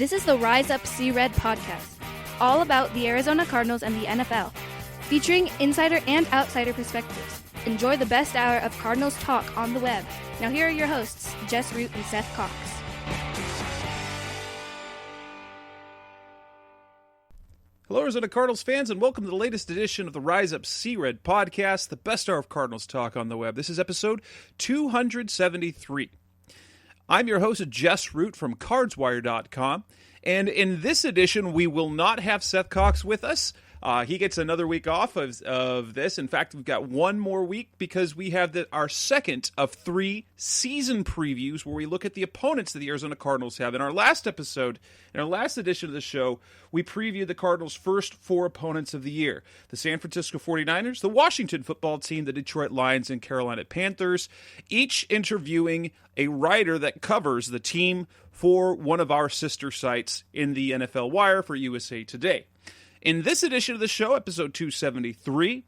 This is the Rise Up See Red podcast, all about the Arizona Cardinals and the NFL, featuring insider and outsider perspectives. Enjoy the best hour of Cardinals talk on the web. Now here are your hosts, Jess Root and Seth Cox. Hello, Arizona Cardinals fans, and welcome to the latest edition of the Rise Up See Red podcast, the best hour of Cardinals talk on the web. This is episode 273. I'm your host, Jess Root from cardswire.com, and in this edition, we will not have Seth Cox with us. He gets another week off of this. In fact, we've got one more week because we have our second of three season previews where we look at the opponents that the Arizona Cardinals have. In our last episode, in our last edition of the show, we previewed the Cardinals' first four opponents of the year: the San Francisco 49ers, the Washington football team, the Detroit Lions, and Carolina Panthers, each interviewing a writer that covers the team for one of our sister sites in the NFL Wire for USA Today. In this edition of the show, episode 273,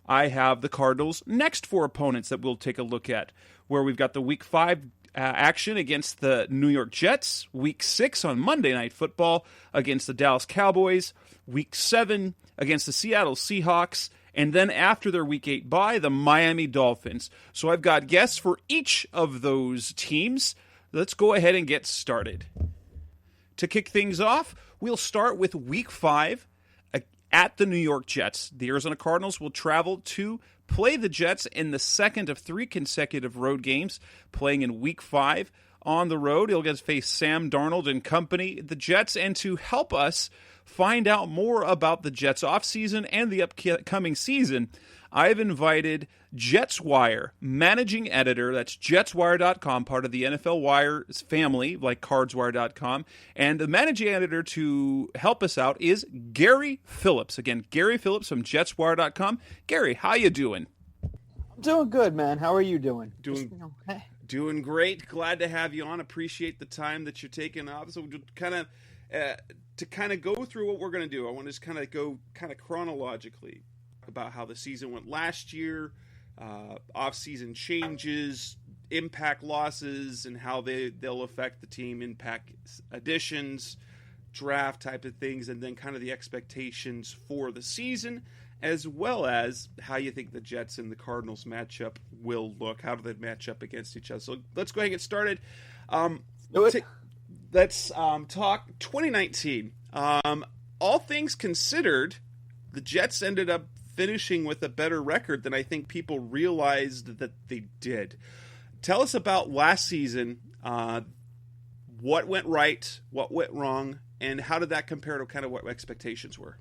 I have the Cardinals' next four opponents that we'll take a look at, where we've got the Week 5 action against the New York Jets, Week 6 on Monday Night Football against the Dallas Cowboys, Week 7 against the Seattle Seahawks, and then after their Week 8 bye, the Miami Dolphins. So I've got guests for each of those teams. Let's go ahead and get started. To kick things off, we'll start with Week 5 at the New York Jets. The Arizona Cardinals will travel to play the Jets in the second of three consecutive road games, playing in Week 5 on the road. He'll get to face Sam Darnold and company, the Jets, and to help us find out more about the Jets offseason and the upcoming season, I've invited Jets Wire managing editor, that's jetswire.com, part of the NFL Wire's family, like cardswire.com, and the managing editor to help us out is Gary Phillips. Again, Gary Phillips from jetswire.com. Gary, how you doing? I'm doing good, man. How are you doing? Doing great. Glad to have you on. Appreciate the time that you're taking off. So to kind of go through what we're going to do, I want to just kind of go chronologically about how the season went last year, off-season changes, impact losses, and how they'll affect the team, impact additions, draft type of things, and then kind of the expectations for the season, as well as how you think the Jets and the Cardinals matchup will look. How do they match up against each other? So let's go ahead and get started. Let's talk 2019. All things considered, the Jets ended up finishing with a better record than I think people realized that they did. Tell us about last season, what went right, what went wrong, and how did that compare to kind of what expectations were?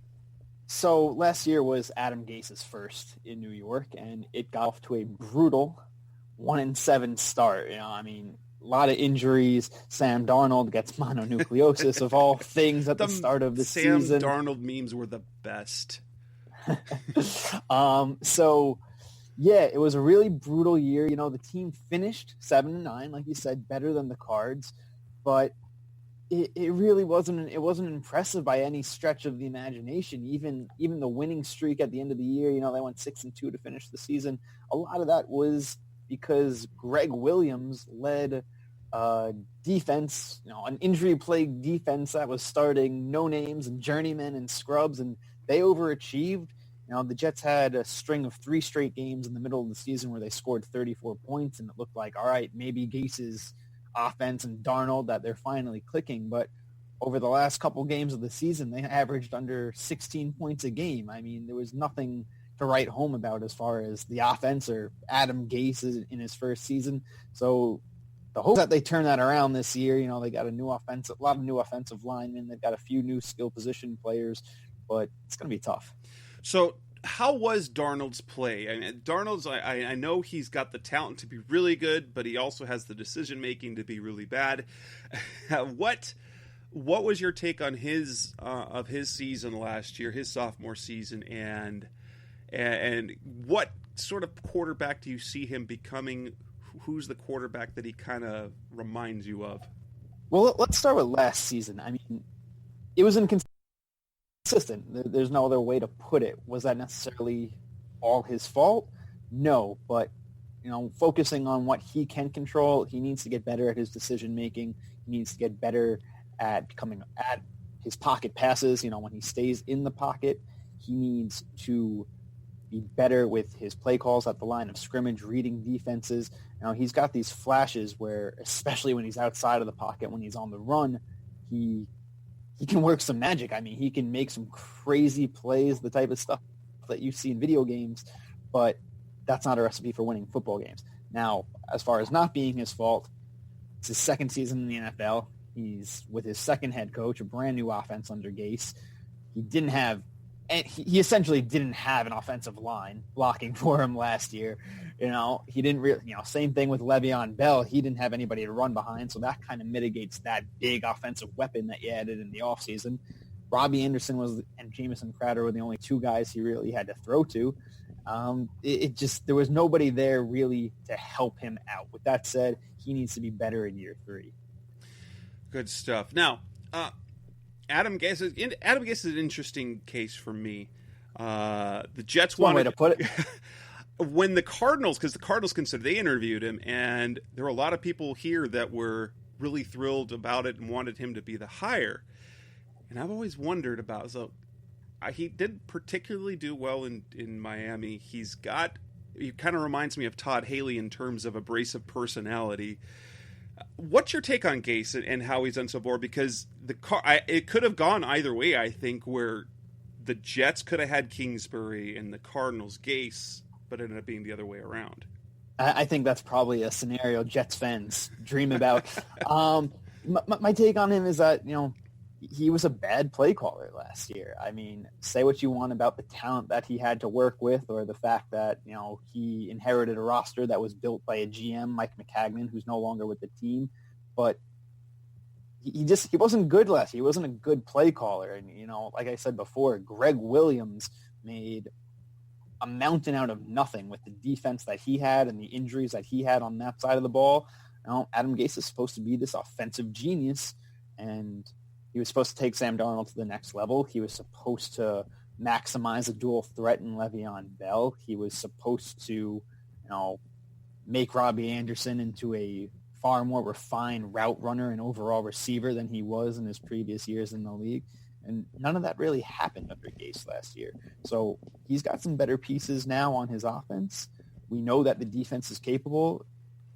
So last year was Adam Gase's first in New York, and it got off to a brutal 1-7 start. A lot of injuries. Sam Darnold gets mononucleosis of all things at the start of the season. Sam Darnold memes were the best. It was a really brutal year. The team finished 7-9, like you said, better than the Cards, but it really wasn't impressive by any stretch of the imagination. Even the winning streak at the end of the year, they went 6-2 to finish the season. A lot of that was because Greg Williams led defense, an injury-plagued defense that was starting no-names and journeymen and scrubs, and they overachieved. The Jets had a string of 3 straight games in the middle of the season where they scored 34 points, and it looked like, all right, maybe Gase's offense and Darnold, that they're finally clicking. But over the last couple games of the season, they averaged under 16 points a game. There was nothing to write home about as far as the offense or Adam Gase in his first season. So the hope that they turn that around this year, they got a lot of new offensive linemen. They've got a few new skill position players, but it's going to be tough. So how was Darnold's play? Darnold's, I know he's got the talent to be really good, but he also has the decision-making to be really bad. What was your take on his season last year, his sophomore season, and what sort of quarterback do you see him becoming? Who's the quarterback that he kind of reminds you of? Well, let's start with last season. It was inconsistent. There's no other way to put it. Was that necessarily all his fault? No, but focusing on what he can control, he needs to get better at his decision making. He needs to get better at his pocket passes. When he stays in the pocket, he needs to be better with his play calls at the line of scrimmage, reading defenses. He's got these flashes where, especially when he's outside of the pocket, when he's on the run, he can work some magic. I mean, he can make some crazy plays, the type of stuff that you see in video games, but that's not a recipe for winning football games. Now, as far as not being his fault, it's his second season in the NFL. He's with his second head coach, a brand new offense under Gase. He essentially didn't have an offensive line blocking for him last year. He didn't really, same thing with Le'Veon Bell. He didn't have anybody to run behind, so that kind of mitigates that big offensive weapon that you added in the offseason. Robbie Anderson and Jamison Crowder were the only two guys he really had to throw to. There was nobody there really to help him out. With that said, he needs to be better in year 3. Good stuff. Now, Adam Gase is an interesting case for me. The Jets wanted, one way to put it. When the Cardinals, because the Cardinals they interviewed him, and there were a lot of people here that were really thrilled about it and wanted him to be the hire. And I've always wondered about, he didn't particularly do well in Miami. He kind of reminds me of Todd Haley in terms of abrasive personality. What's your take on Gase and how he's done so far? Because it could have gone either way, I think, where the Jets could have had Kingsbury and the Cardinals Gase, but it ended up being the other way around. I think that's probably a scenario Jets fans dream about. My take on him is that, he was a bad play caller last year. I mean, say what you want about the talent that he had to work with, or the fact that, he inherited a roster that was built by a GM, Mike McCagnon, who's no longer with the team. But he wasn't good last year. He wasn't a good play caller. And, like I said before, Greg Williams made a mountain out of nothing with the defense that he had and the injuries that he had on that side of the ball. Adam Gase is supposed to be this offensive genius, and he was supposed to take Sam Darnold to the next level. He was supposed to maximize a dual threat in Le'Veon Bell. He was supposed to, make Robbie Anderson into a far more refined route runner and overall receiver than he was in his previous years in the league. And none of that really happened under Gase last year. So he's got some better pieces now on his offense. We know that the defense is capable.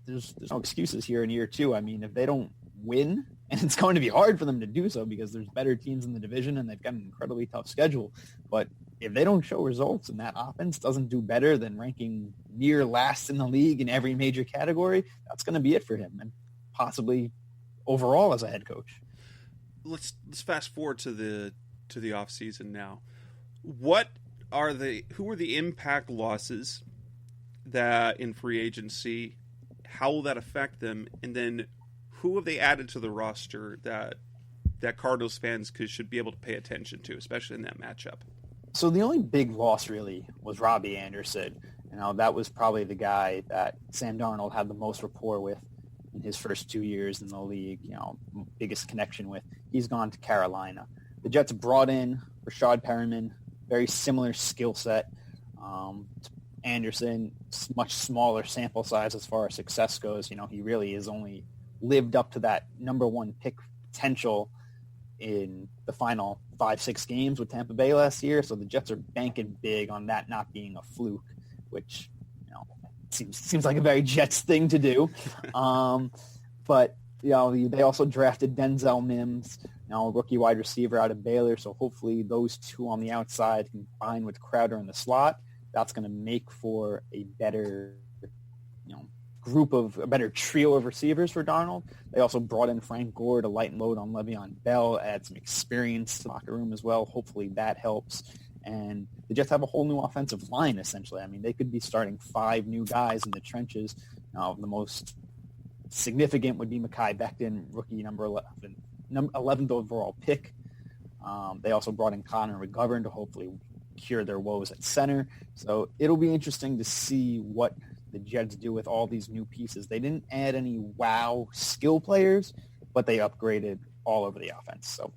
There's no excuses here in year 2. I mean, if they don't win, and it's going to be hard for them to do so because there's better teams in the division and they've got an incredibly tough schedule. But if they don't show results and that offense doesn't do better than ranking near last in the league in every major category, that's going to be it for him and possibly overall as a head coach. Let's fast forward to the offseason now. Who are the impact losses that in free agency? How will that affect them? And then who have they added to the roster that Cardinals fans should be able to pay attention to, especially in that matchup? So the only big loss really was Robbie Anderson. That was probably the guy that Sam Darnold had the most rapport with in his first 2 years in the league, biggest connection with. He's gone to Carolina. The Jets brought in Rashad Perriman, very similar skill set. Anderson, much smaller sample size as far as success goes. He really is only lived up to that number 1 pick potential in the final 5-6 games with Tampa Bay last year. So the Jets are banking big on that not being a fluke, which seems like a very Jets thing to do. But they also drafted Denzel Mims, a rookie wide receiver out of Baylor. So hopefully those two on the outside combined with Crowder in the slot, that's going to make for a better a better trio of receivers for Darnold. They also brought in Frank Gore to lighten load on Le'Veon Bell, add some experience to the locker room as well. Hopefully that helps. And they just have a whole new offensive line, essentially. I mean, they could be starting 5 new guys in the trenches. The most significant would be Mekhi Becton, rookie number 11th overall pick. They also brought in Connor McGovern to hopefully cure their woes at center. So it'll be interesting to see what the Jets do with all these new pieces. They didn't add any wow skill players, but they upgraded all over the offense. So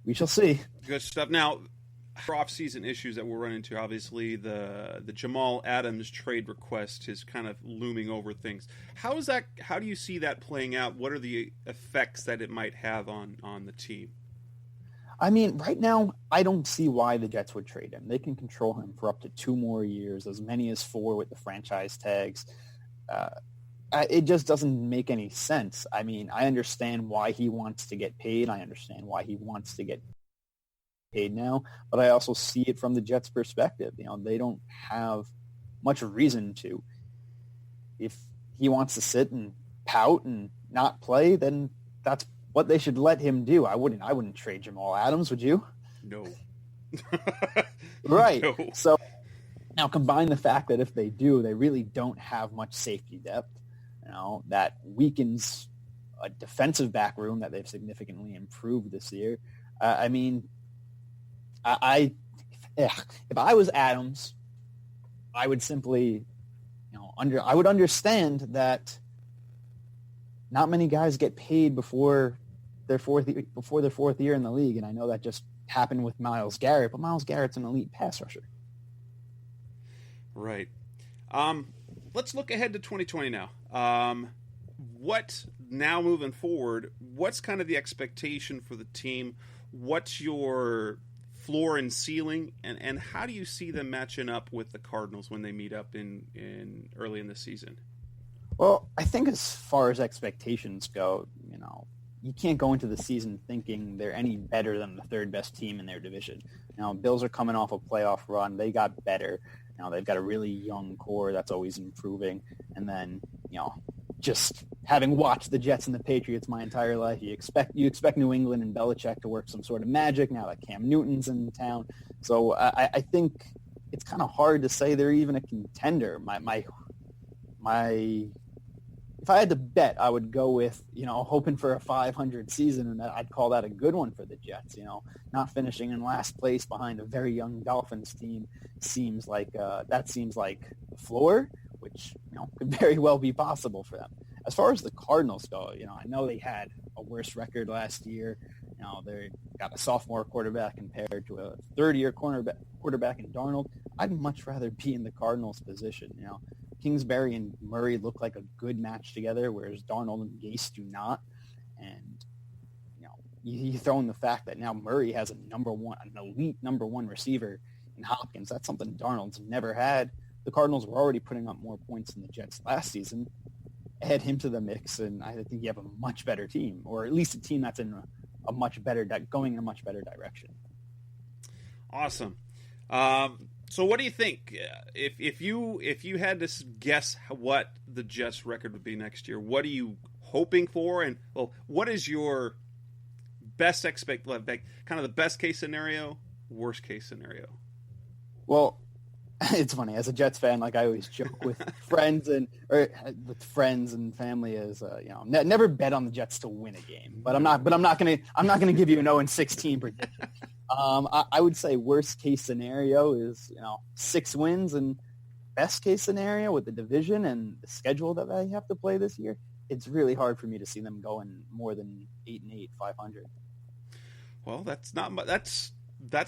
we shall see. Good stuff. Now, offseason issues that we'll run into. Obviously, the Jamal Adams trade request is kind of looming over things. How do you see that playing out? What are the effects that it might have on the team? I mean, right now, I don't see why the Jets would trade him. They can control him for up to 2 more years, as many as 4 with the franchise tags. It just doesn't make any sense. I mean, I understand why he wants to get paid. I understand why he wants to get paid now, but I also see it from the Jets' perspective. They don't have much reason to. If he wants to sit and pout and not play, then that's what they should let him do. I wouldn't trade Jamal Adams, would you? No. Right. No. So now combine the fact that if they do, they really don't have much safety depth. That weakens a defensive back room that they've significantly improved this year. I mean, if I was Adams, I would simply, I would understand that not many guys get paid before their fourth year in the league, and I know that just happened with Myles Garrett, but Myles Garrett's an elite pass rusher. Right. Let's look ahead to 2020 now. What now moving forward? What's kind of the expectation for the team? What's your floor and ceiling, and how do you see them matching up with the Cardinals when they meet up in early in the season? Well, I think as far as expectations go, you can't go into the season thinking they're any better than the 3rd best team in their division. Bills are coming off a playoff run. They got better. They've got a really young core that's always improving. And then, just having watched the Jets and the Patriots my entire life, you expect New England and Belichick to work some sort of magic now that Cam Newton's in town. So I think it's kind of hard to say they're even a contender. My if I had to bet, I would go with, hoping for a 500 season, and I'd call that a good one for the Jets. Not finishing in last place behind a very young Dolphins team seems like the floor, which, could very well be possible for them. As far as the Cardinals go, I know they had a worse record last year. They got a sophomore quarterback compared to a third-year quarterback in Darnold. I'd much rather be in the Cardinals' position. Kingsbury and Murray look like a good match together, whereas Darnold and Gase do not. And, you throw in the fact that now Murray has an elite number one receiver in Hopkins. That's something Darnold's never had. The Cardinals were already putting up more points than the Jets last season. Add him to the mix, and I think you have a much better team, or at least a team that's in going in a much better direction. Awesome. So what do you think? If you had to guess what the Jets record would be next year, what are you hoping for? And what is your best kind of the best case scenario, worst case scenario? Well, it's funny, as a Jets fan, like I always joke with friends and family is, never bet on the Jets to win a game. But I'm not gonna give you an 0-16 prediction. I would say worst case scenario is 6 wins, and best case scenario with the division and the schedule that they have to play this year, it's really hard for me to see them going more than 8-8, 500. Well, that's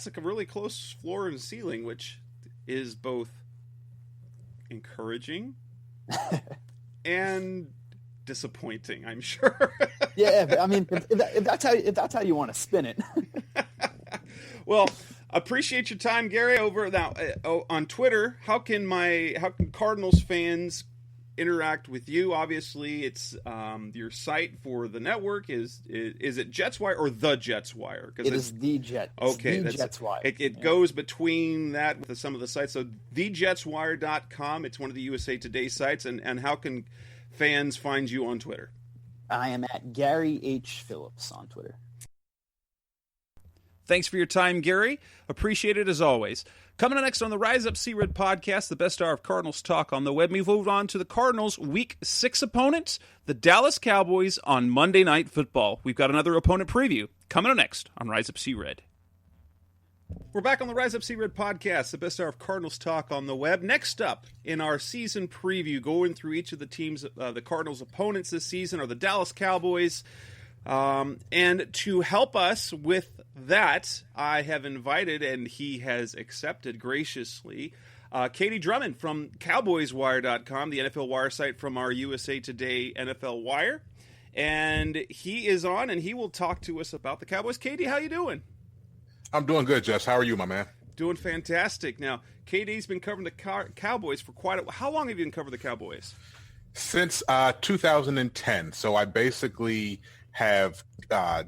like a really close floor and ceiling, which is both encouraging and disappointing, I'm sure. Yeah, I mean, if that's how you want to spin it. Well, appreciate your time, Gary. Over now on Twitter, how can Cardinals fans interact with you? Obviously, it's your site for the network. Is it Jets Wire or the Jets Wire? It is the Jets. Okay, the Jets Wire. It goes between that with some of the sites. So thejetswire.com. It's one of the USA Today sites. And how can fans find you on Twitter? I am at Gary H. Phillips on Twitter. Thanks for your time, Gary. Appreciate it as always. Coming up next on the Rise Up Sea Red podcast, the best hour of Cardinals talk on the web. We've moved on to the Cardinals' Week 6 opponent, the Dallas Cowboys, on Monday Night Football. We've got another opponent preview coming up next on Rise Up Sea Red. We're back on the Rise Up Sea Red podcast, the best hour of Cardinals talk on the web. Next up in our season preview, going through each of the teams, the Cardinals' opponents this season are the Dallas Cowboys. And to help us with that, I have invited, and he has accepted graciously, Katie Drummond from CowboysWire.com, the NFL Wire site from our USA Today NFL Wire. And he is on, and he will talk to us about the Cowboys. Katie, how you doing? I'm doing good, Jess. How are you, my man? Doing fantastic. Now, KD's been covering the Cowboys for quite a while. How long have you been covering the Cowboys? Since 2010. So I basically have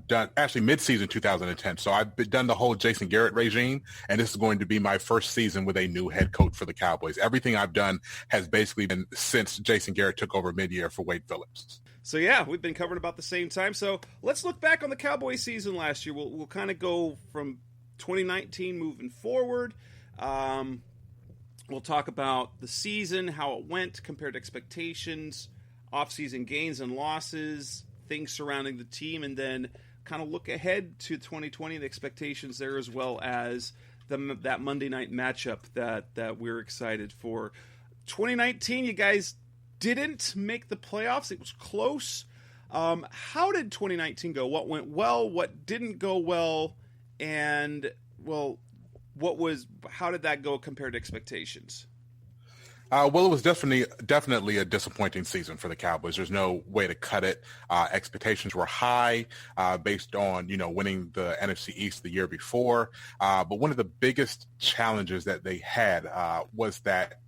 done, actually mid-season 2010. So I've done the whole Jason Garrett regime, and this is going to be my first season with a new head coach for the Cowboys. Everything I've done has basically been since Jason Garrett took over mid-year for Wade Phillips. So, yeah, we've been covering about the same time. So let's look back on the Cowboys season last year. We'll kind of go from 2019 moving forward. We'll talk about the season, how it went compared to expectations, offseason gains and losses, things surrounding the team, and then kind of look ahead to 2020, the expectations there, as well as that Monday night matchup that we're excited for. 2019, you guys didn't make the playoffs. It was close. How did 2019 go? What went well? What didn't go well? And, well, how did that go compared to expectations? Well, it was definitely a disappointing season for the Cowboys. There's no way to cut it. Expectations were high based on, winning the NFC East the year before. But one of the biggest challenges that they had was that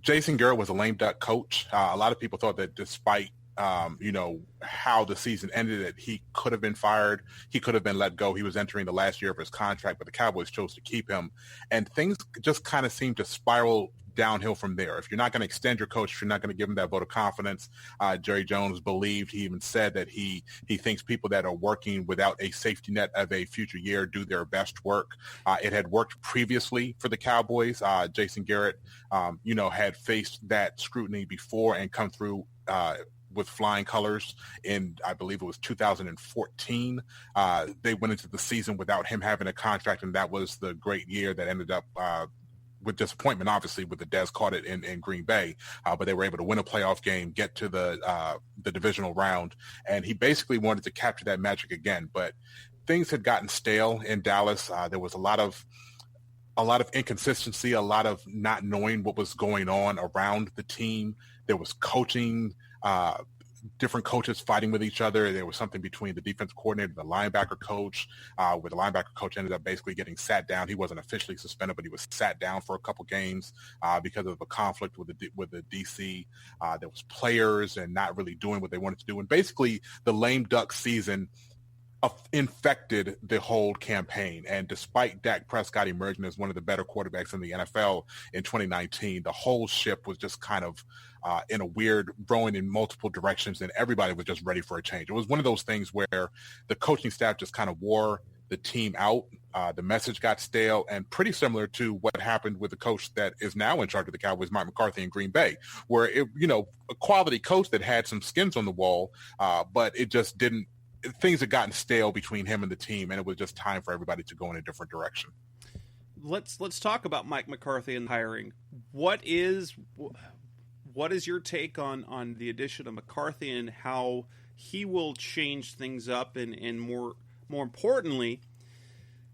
Jason Garrett was a lame duck coach. A lot of people thought that despite how the season ended, that he could have been fired. He could have been let go. He was entering the last year of his contract, but the Cowboys chose to keep him. And things just kind of seemed to spiral downhill from there. If you're not going to extend your coach, if you're not going to give him that vote of confidence, Jerry Jones believed, he even said that he thinks people that are working without a safety net of a future year do their best work. It had worked previously for the Cowboys. Jason Garrett, had faced that scrutiny before and come through with flying colors in, I believe it was 2014. They went into the season without him having a contract, and that was the great year that ended up with disappointment, obviously, with the Dez caught it in Green Bay, but they were able to win a playoff game, get to the divisional round, and he basically wanted to capture that magic again. But things had gotten stale in Dallas. There was a lot of inconsistency, a lot of not knowing what was going on around the team. There was coaching, different coaches fighting with each other. There was something between the defense coordinator and the linebacker coach, where the linebacker coach ended up basically getting sat down. He wasn't officially suspended, but he was sat down for a couple games because of a conflict with the DC. There was players and not really doing what they wanted to do. And basically the lame duck season infected the whole campaign. And despite Dak Prescott emerging as one of the better quarterbacks in the NFL in 2019, the whole ship was just kind of in a weird, rowing in multiple directions, and everybody was just ready for a change. It was one of those things where the coaching staff just kind of wore the team out. The message got stale, and pretty similar to what happened with the coach that is now in charge of the Cowboys, Mike McCarthy in Green Bay, where a quality coach that had some skins on the wall, but it just didn't. Things had gotten stale between him and the team, and it was just time for everybody to go in a different direction. Let's talk about Mike McCarthy and hiring. What is your take on the addition of McCarthy and how he will change things up, and more importantly,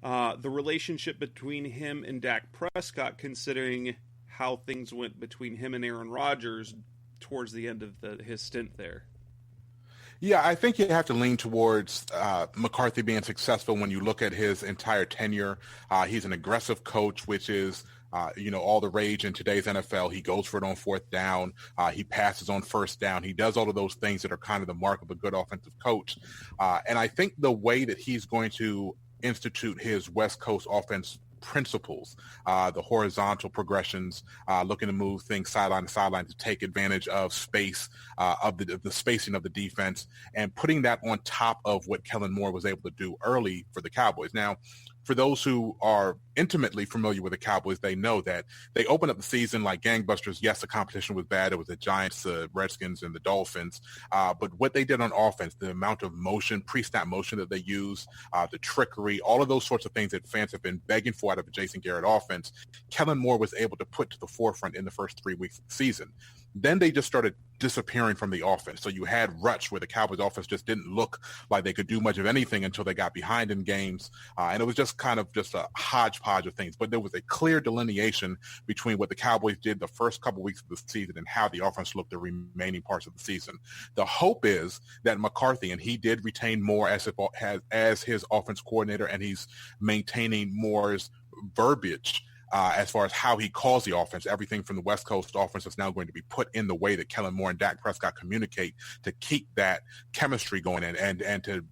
the relationship between him and Dak Prescott, considering how things went between him and Aaron Rodgers towards the end of his stint there? Yeah, I think you have to lean towards McCarthy being successful when you look at his entire tenure. He's an aggressive coach, which is, all the rage in today's NFL. He goes for it on fourth down. He passes on first down. He does all of those things that are kind of the mark of a good offensive coach. And I think the way that he's going to institute his West Coast offense principles, the horizontal progressions, looking to move things sideline to sideline to take advantage of space, of the spacing of the defense, and putting that on top of what Kellen Moore was able to do early for the Cowboys. Now, for those who are intimately familiar with the Cowboys, they know that they opened up the season like gangbusters. Yes, the competition was bad. It was the Giants, the Redskins, and the Dolphins. But what they did on offense, the amount of motion, pre-snap motion that they use, the trickery, all of those sorts of things that fans have been begging for out of the Jason Garrett offense, Kellen Moore was able to put to the forefront in the first 3 weeks of the season. Then they just started disappearing from the offense. So you had ruts where the Cowboys offense just didn't look like they could do much of anything until they got behind in games. And it was just kind of just a hodgepodge of things. But there was a clear delineation between what the Cowboys did the first couple weeks of the season and how the offense looked the remaining parts of the season. The hope is that McCarthy, and he did retain Moore as his offense coordinator, and he's maintaining Moore's verbiage as far as how he calls the offense. Everything from the West Coast offense is now going to be put in the way that Kellen Moore and Dak Prescott communicate to keep that chemistry going and to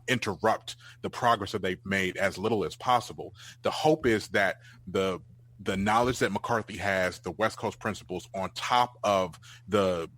interrupt the progress that they've made as little as possible. The hope is that the knowledge that McCarthy has, the West Coast principles, on top of the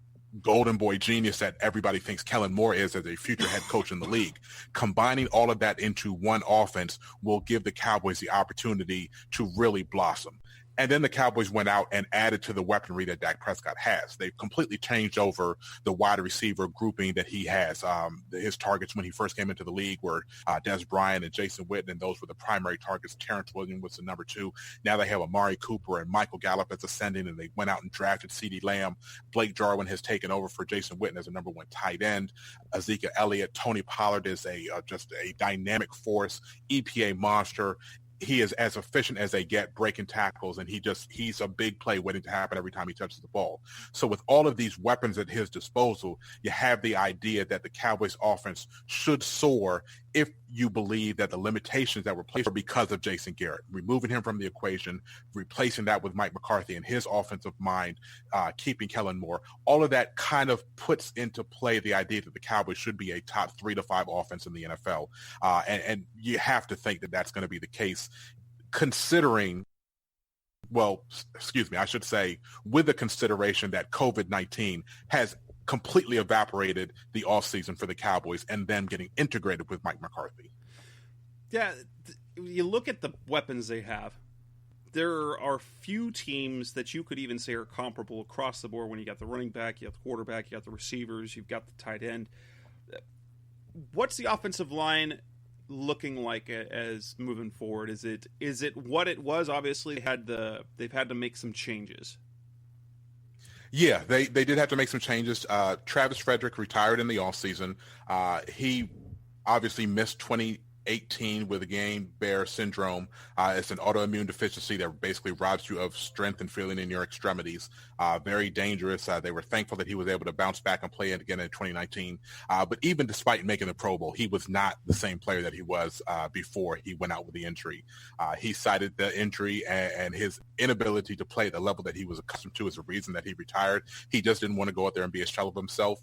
golden boy genius that everybody thinks Kellen Moore is as a future head coach in the league, combining all of that into one offense will give the Cowboys the opportunity to really blossom. And then the Cowboys went out and added to the weaponry that Dak Prescott has. They've completely changed over the wide receiver grouping that he has. His targets when he first came into the league were Des Bryant and Jason Witten, and those were the primary targets. Terrence Williams was the number 2. Now they have Amari Cooper and Michael Gallup that's ascending, and they went out and drafted CeeDee Lamb. Blake Jarwin has taken over for Jason Witten as a number 1 tight end. Ezekiel Elliott, Tony Pollard is just a dynamic force, EPA monster. He is as efficient as they get breaking tackles, and he's a big play waiting to happen every time he touches the ball. So with all of these weapons at his disposal, you have the idea that the Cowboys offense should soar if you believe that the limitations that were placed are because of Jason Garrett. Removing him from the equation, replacing that with Mike McCarthy and his offensive mind, keeping Kellen Moore, all of that kind of puts into play the idea that the Cowboys should be a top 3 to 5 offense in the NFL. And you have to think that that's going to be the case, considering, well, excuse me, I should say, with the consideration that COVID-19 has completely evaporated the offseason for the Cowboys and them getting integrated with Mike McCarthy. Yeah, you look at the weapons they have. There are few teams that you could even say are comparable across the board when you got the running back, you got the quarterback, you got the receivers, you've got the tight end. What's the offensive line looking like as moving forward? Is it what it was? Obviously, they've had to make some changes. Yeah, they did have to make some changes. Travis Frederick retired in the offseason. He obviously missed 2018 with a Guillain-Barré syndrome. It's an autoimmune deficiency that basically robs you of strength and feeling in your extremities. Very dangerous. They were thankful that he was able to bounce back and play it again in 2019. But even despite making the Pro Bowl, he was not the same player that he was before he went out with the injury. He cited the injury and his inability to play at the level that he was accustomed to as a reason that he retired. He just didn't want to go out there and be a shell of himself.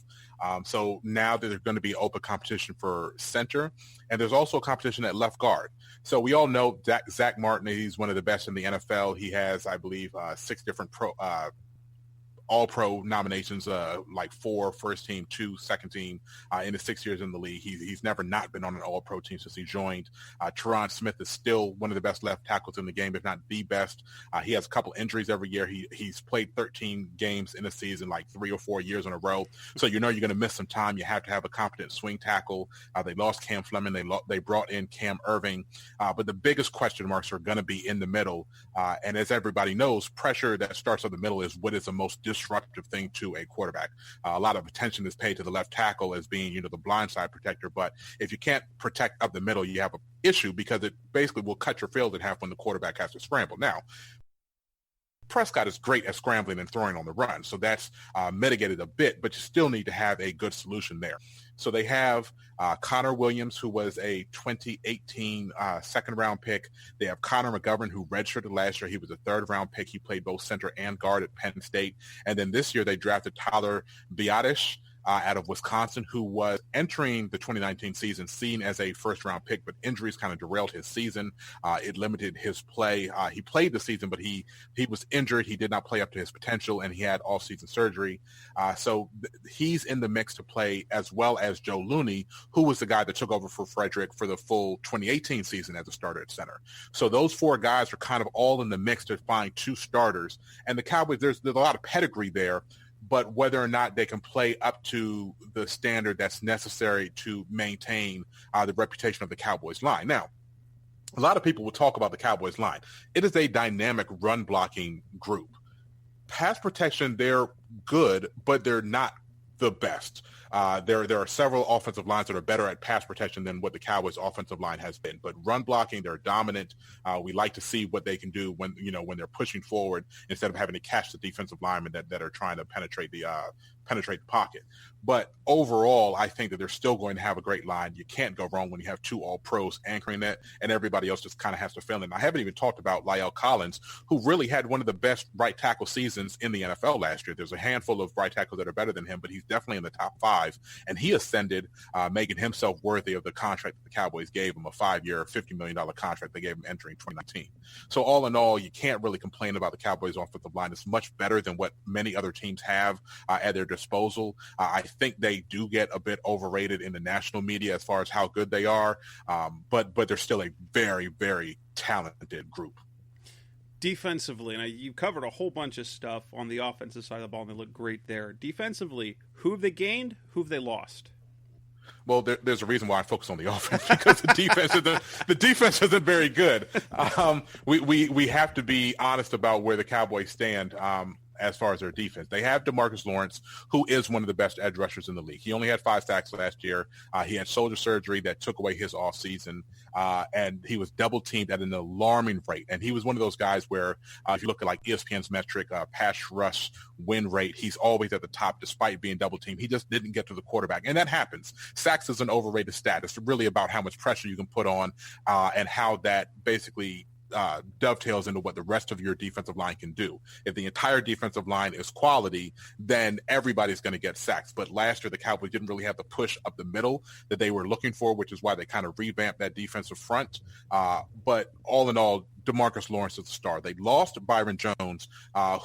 So now there's going to be open competition for center, and there's also competition at left guard. So we all know Zach Martin, he's one of the best in the NFL. He has, I believe, 6 different all-pro nominations, like 4 first team, 2 second team in his 6 years in the league. He's never not been on an all-pro team since he joined. Teron Smith is still one of the best left tackles in the game, if not the best. He has a couple injuries every year. He's played 13 games in a season, like 3 or 4 years in a row. So you know you're going to miss some time. You have to have a competent swing tackle. They lost Cam Fleming. They brought in Cam Irving. But the biggest question marks are going to be in the middle. And as everybody knows, pressure that starts at the middle is what is the most disruptive thing to a quarterback. A lot of attention is paid to the left tackle as being, the blindside protector. But if you can't protect up the middle, you have an issue because it basically will cut your field in half when the quarterback has to scramble. Now, Prescott is great at scrambling and throwing on the run, so that's mitigated a bit, but you still need to have a good solution there. So they have Connor Williams, who was a 2018 second-round pick. They have Connor McGovern, who redshirted last year. He was a third-round pick. He played both center and guard at Penn State. And then this year they drafted Tyler Biadasz out of Wisconsin, who was entering the 2019 season seen as a first-round pick, but injuries kind of derailed his season. It limited his play. He played the season, but he was injured. He did not play up to his potential, and he had all-season surgery. So he's in the mix to play, as well as Joe Looney, who was the guy that took over for Frederick for the full 2018 season as a starter at center. So those 4 guys are kind of all in the mix to find 2 starters. And the Cowboys, there's a lot of pedigree there, but whether or not they can play up to the standard that's necessary to maintain the reputation of the Cowboys line. Now, a lot of people will talk about the Cowboys line. It is a dynamic run-blocking group. Pass protection, they're good, but they're not the best. There are several offensive lines that are better at pass protection than what the Cowboys offensive line has been. But run blocking, they're dominant. We like to see what they can do when they're pushing forward instead of having to catch the defensive linemen that are trying to penetrate the pocket. But overall, I think that they're still going to have a great line. You can't go wrong when you have two all-pros anchoring that, and everybody else just kind of has to fill in. I haven't even talked about La'el Collins, who really had one of the best right tackle seasons in the NFL last year. There's a handful of right tackles that are better than him, but he's definitely in the top 5, and he ascended, making himself worthy of the contract that the Cowboys gave him, a 5-year, $50 million contract they gave him entering 2019. So all in all, you can't really complain about the Cowboys offensive line. It's much better than what many other teams have at their disposal. I think they do get a bit overrated in the national media as far as how good they are, but they're still a very, very talented group. Defensively, and you covered a whole bunch of stuff on the offensive side of the ball, and they look great there. Defensively, who have they gained? Who have they lost? Well, there's a reason why I focus on the offense, because the defense isn't very good. We have to be honest about where the Cowboys stand as far as their defense. They have DeMarcus Lawrence, who is one of the best edge rushers in the league. He only had 5 sacks last year. He had shoulder surgery that took away his offseason, and he was double-teamed at an alarming rate. And he was one of those guys where, if you look at like ESPN's metric, pass rush win rate, he's always at the top despite being double-teamed. He just didn't get to the quarterback, and that happens. Sacks is an overrated stat. It's really about how much pressure you can put on and how that basically dovetails into what the rest of your defensive line can do. If the entire defensive line is quality, then everybody's going to get sacks. But last year, the Cowboys didn't really have the push up the middle that they were looking for, which is why they kind of revamped that defensive front. But all in all, DeMarcus Lawrence is the star. They lost Byron Jones,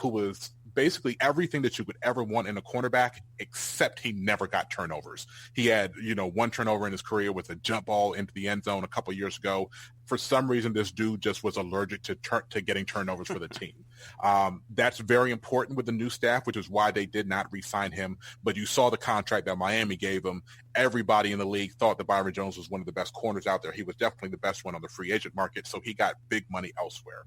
who was basically everything that you could ever want in a cornerback, except he never got turnovers. He had, 1 turnover in his career with a jump ball into the end zone a couple years ago. For some reason, this dude just was allergic to getting turnovers for the team. That's very important with the new staff, which is why they did not re-sign him. But you saw the contract that Miami gave him. Everybody in the league thought that Byron Jones was one of the best corners out there. He was definitely the best one on the free agent market, so he got big money elsewhere.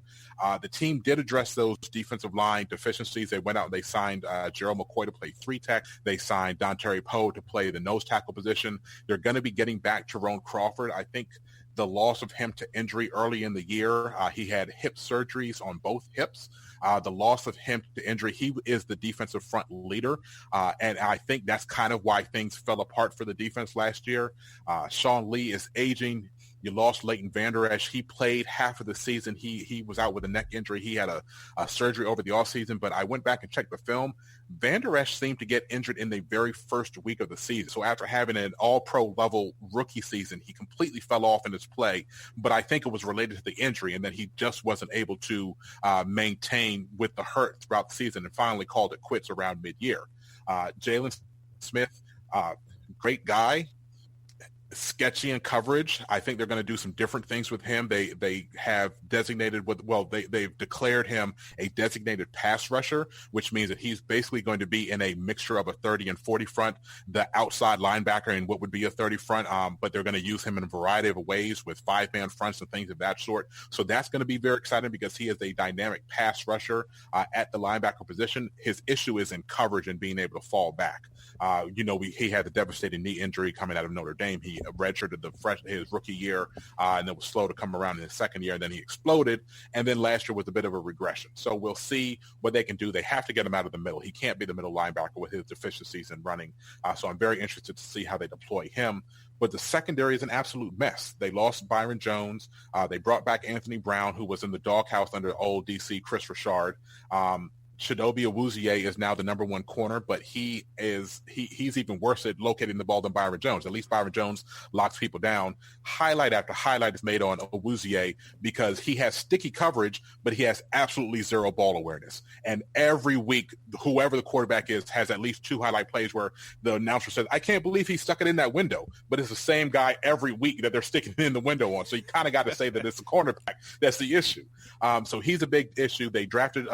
The team did address those defensive line deficiencies. They went out and they signed Gerald McCoy to play 3-tech. They signed Dontari Poe to play the nose tackle position. They're going to be getting back Jerome Crawford. I think the loss of him to injury early in the year, he had hip surgeries on both hips. The loss of him to injury, he is the defensive front leader. And I think that's kind of why things fell apart for the defense last year. Sean Lee is aging. You lost Leighton Vander Esch. He played half of the season. He was out with a neck injury. He had a surgery over the offseason, but I went back and checked the film. Vander Esch seemed to get injured in the very first week of the season. So after having an all-pro level rookie season, he completely fell off in his play, but I think it was related to the injury, and then he just wasn't able to maintain with the hurt throughout the season and finally called it quits around mid-year. Jalen Smith, great guy. Sketchy in coverage. I think they're going to do some different things with him. They have designated they've declared him a designated pass rusher, which means that he's basically going to be in a mixture of a 30 and 40 front, the outside linebacker and what would be a 30 front. But they're going to use him in a variety of ways with 5-man fronts and things of that sort. So that's going to be very exciting because he is a dynamic pass rusher at the linebacker position. His issue is in coverage and being able to fall back. He had the devastating knee injury coming out of Notre Dame. He redshirted his rookie year, and it was slow to come around in his second year. And then he exploded. And then last year was a bit of a regression. So we'll see what they can do. They have to get him out of the middle. He can't be the middle linebacker with his deficiencies in running. So I'm very interested to see how they deploy him. But the secondary is an absolute mess. They lost Byron Jones. They brought back Anthony Brown, who was in the doghouse under old DC Chris Richard. Chidobe Awuzie is now the number 1 corner, but he's even worse at locating the ball than Byron Jones. At least Byron Jones locks people down. Highlight after highlight is made on Awuzie because he has sticky coverage, but he has absolutely zero ball awareness. And every week, whoever the quarterback is has at least 2 highlight plays where the announcer says, I can't believe he stuck it in that window. But it's the same guy every week that they're sticking it in the window on. So you kind of got to say that it's the cornerback that's the issue. So he's a big issue. They drafted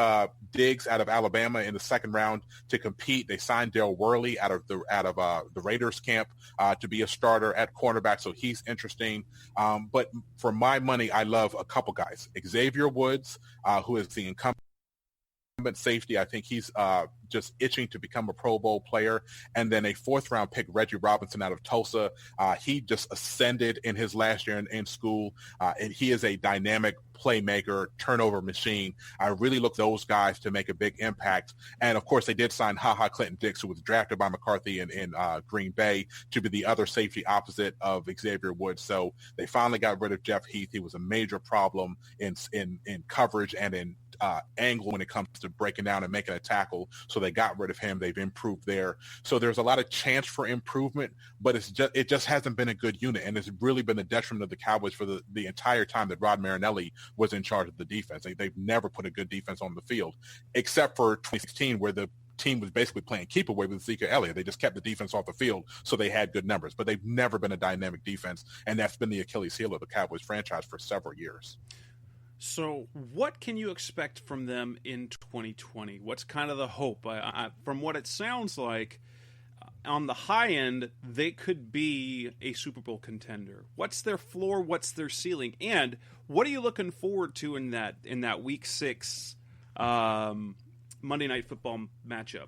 Diggs out of Alabama in the second round to compete. They signed Darryl Worley out of the Raiders camp to be a starter at cornerback, so he's interesting. But for my money, I love a couple guys. Xavier Woods, who is the incumbent safety. I think he's just itching to become a Pro Bowl player. And then a fourth-round pick, Reggie Robinson out of Tulsa. He just ascended in his last year in school, and he is a dynamic playmaker, turnover machine. I really look those guys to make a big impact. And, of course, they did sign HaHa Clinton-Dix, who was drafted by McCarthy in Green Bay, to be the other safety opposite of Xavier Woods. So they finally got rid of Jeff Heath. He was a major problem in coverage and in angle when it comes to breaking down and making a tackle. So they got rid of him. They've improved there. So there's a lot of chance for improvement, but it just hasn't been a good unit. And it's really been the detriment of the Cowboys for the entire time that Rod Marinelli was in charge of the defense. They've never put a good defense on the field, except for 2016, where the team was basically playing keep away with Zeke Elliott. They just kept the defense off the field, so they had good numbers. But they've never been a dynamic defense, and that's been the Achilles heel of the Cowboys franchise for several years. So what can you expect from them in 2020? What's kind of the hope? From what it sounds like, on the high end, they could be a Super Bowl contender. What's their floor? What's their ceiling? And what are you looking forward to in that Week 6 Monday Night Football matchup?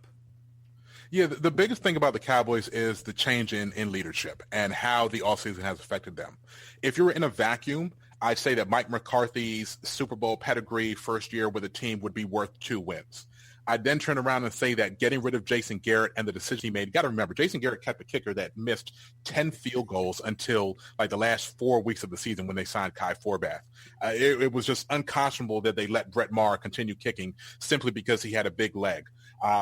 Yeah, the biggest thing about the Cowboys is the change in leadership and how the offseason has affected them. If you're in a vacuum, I'd say that Mike McCarthy's Super Bowl pedigree first year with a team would be worth 2 wins. I'd then turn around and say that getting rid of Jason Garrett and the decision he made, you got to remember, Jason Garrett kept a kicker that missed 10 field goals until like the last 4 weeks of the season when they signed Kai Forbath. It was just unconscionable that they let Brett Maher continue kicking simply because he had a big leg.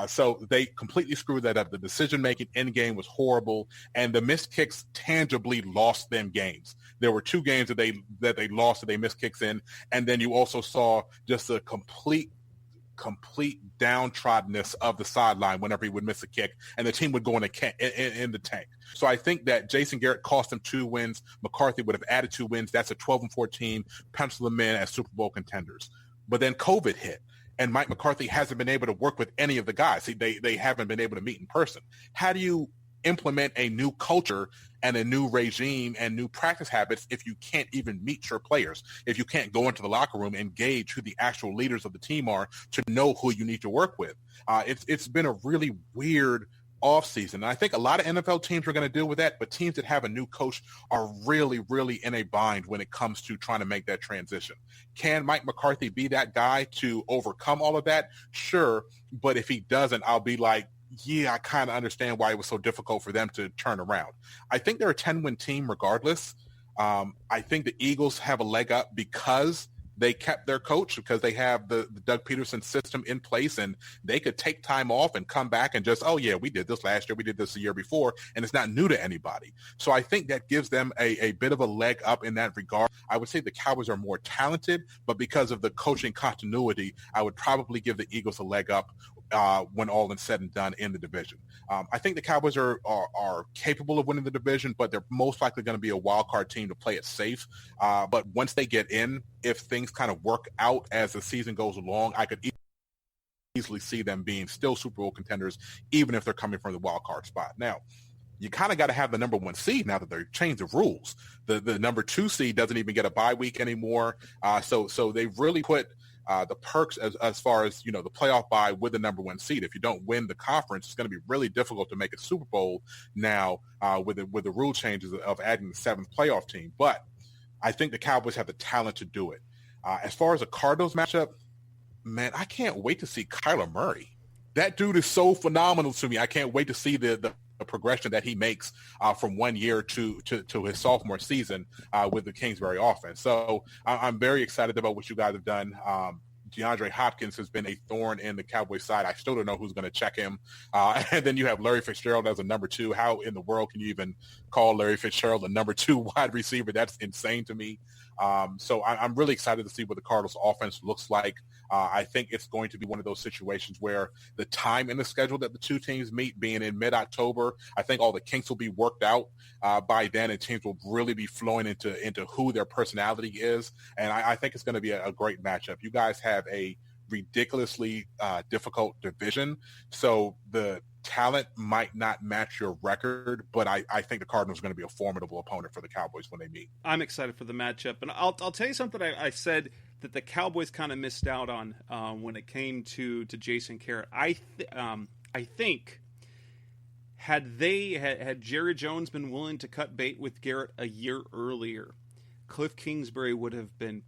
So they completely screwed that up. The decision-making in game was horrible, and the missed kicks tangibly lost them games. There were 2 games that they lost that they missed kicks in, and then you also saw just a complete downtroddenness of the sideline whenever he would miss a kick, and the team would go in the tank. So I think that Jason Garrett cost them 2 wins. McCarthy would have added 2 wins. That's a 12-14, pencil them in as Super Bowl contenders. But then COVID hit, and Mike McCarthy hasn't been able to work with any of the guys. They haven't been able to meet in person. How do you implement a new culture and a new regime and new practice habits if you can't even meet your players, if you can't go into the locker room and gauge who the actual leaders of the team are to know who you need to work with? It's been a really weird offseason. And I think a lot of NFL teams are going to deal with that, but teams that have a new coach are really, really in a bind when it comes to trying to make that transition. Can Mike McCarthy be that guy to overcome all of that? Sure. But if he doesn't, I'll be like, yeah, I kind of understand why it was so difficult for them to turn around. I think they're a 10-win team regardless. I think the Eagles have a leg up because they kept their coach, because they have the Doug Peterson system in place, and they could take time off and come back and just, oh, yeah, we did this last year, we did this the year before, and it's not new to anybody. So I think that gives them a bit of a leg up in that regard. I would say the Cowboys are more talented, but because of the coaching continuity, I would probably give the Eagles a leg up when all is said and done in the division. I think the Cowboys are capable of winning the division, but they're most likely going to be a wild card team to play it safe. But once they get in, if things kind of work out as the season goes along, I could easily see them being still Super Bowl contenders, even if they're coming from the wild card spot. Now, you kind of got to have the number 1 seed now that they've changed the rules. The number 2 seed doesn't even get a bye week anymore. So they've really put the perks as far as, the playoff bye with the number 1 seed. If you don't win the conference, it's going to be really difficult to make a Super Bowl now with the rule changes of adding the 7th playoff team. But I think the Cowboys have the talent to do it. As far as a Cardinals matchup, man, I can't wait to see Kyler Murray. That dude is so phenomenal to me. I can't wait to see the progression that he makes from 1 year to his sophomore season with the Kingsbury offense. So I'm very excited about what you guys have done. DeAndre Hopkins has been a thorn in the Cowboys side. I still don't know who's going to check him. And then you have Larry Fitzgerald as a number 2. How in the world can you even call Larry Fitzgerald a number 2 wide receiver? That's insane to me. So I'm really excited to see what the Cardinals offense looks like. I think it's going to be one of those situations where the time in the schedule that the 2 teams meet, being in mid-October, I think all the kinks will be worked out by then, and teams will really be flowing into who their personality is. And I think it's going to be a great matchup. You guys have a ridiculously difficult division, so the talent might not match your record, but I think the Cardinals are going to be a formidable opponent for the Cowboys when they meet. I'm excited for the matchup, and I'll tell you something I said the Cowboys kind of missed out on when it came to Jason Garrett. I think had Jerry Jones been willing to cut bait with Garrett a year earlier, Cliff Kingsbury would have been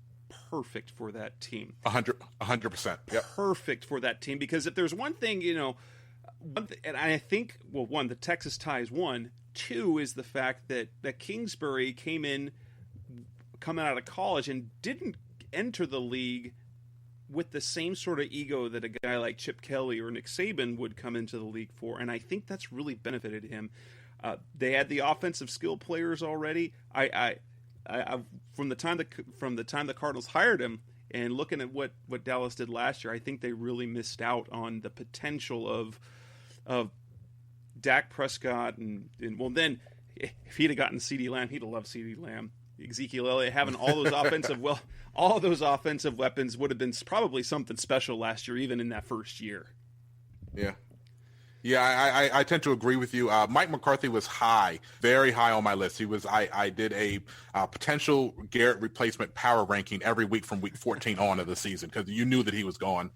perfect for that team. 100%. Yep. Perfect for that team, because if there's one thing, and I think, well, one, the Texas tie is one. Two is the fact that Kingsbury coming out of college and didn't enter the league with the same sort of ego that a guy like Chip Kelly or Nick Saban would come into the league for, and I think that's really benefited him. They had the offensive skill players already. I from the time the Cardinals hired him, and looking at what Dallas did last year, I think they really missed out on the potential of Dak Prescott and well, then if he'd have gotten CeeDee Lamb, he'd have loved CeeDee Lamb. Ezekiel Elliott having all those offensive weapons would have been probably something special last year, even in that first year. Yeah, I tend to agree with you. Mike McCarthy was very high on my list. I did a potential Garrett replacement power ranking every week from week 14 on of the season, because you knew that he was gone.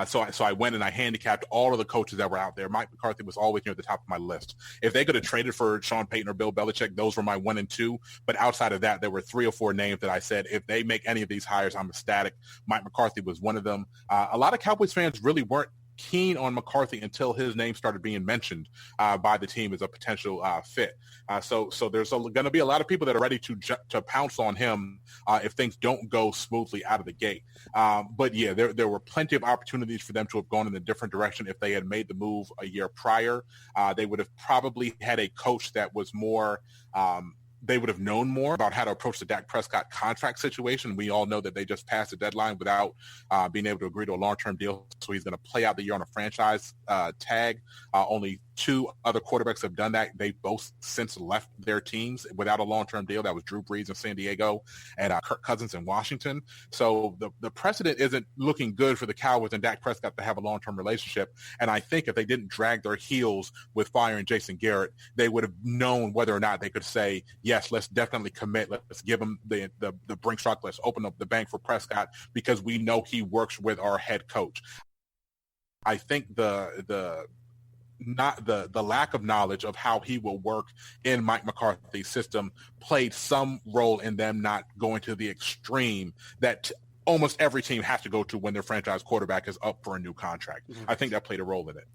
So I went and I handicapped all of the coaches that were out there. Mike McCarthy was always near the top of my list. If they could have traded for Sean Payton or Bill Belichick, those were my 1 and 2. But outside of that, there were 3 or 4 names that I said, if they make any of these hires, I'm ecstatic. Mike McCarthy was one of them. A lot of Cowboys fans really weren't keen on McCarthy until his name started being mentioned by the team as a potential fit. So there's going to be a lot of people that are ready to pounce on him if things don't go smoothly out of the gate. But yeah, there were plenty of opportunities for them to have gone in a different direction if they had made the move a year prior. They would have probably had a coach that was more they would have known more about how to approach the Dak Prescott contract situation. We all know that they just passed the deadline without being able to agree to a long-term deal. So he's going to play out the year on a franchise tag. Only 2 other quarterbacks have done that. They've both since left their teams without a long-term deal. That was Drew Brees in San Diego and Kirk Cousins in Washington. So the precedent isn't looking good for the Cowboys and Dak Prescott to have a long-term relationship. And I think if they didn't drag their heels with firing Jason Garrett, they would have known whether or not they could say, yes, let's definitely commit. Let's give him the brink truck. Let's open up the bank for Prescott, because we know he works with our head coach. I think the lack of knowledge of how he will work in Mike McCarthy's system played some role in them not going to the extreme that almost every team has to go to when their franchise quarterback is up for a new contract. Mm-hmm. I think that played a role in it.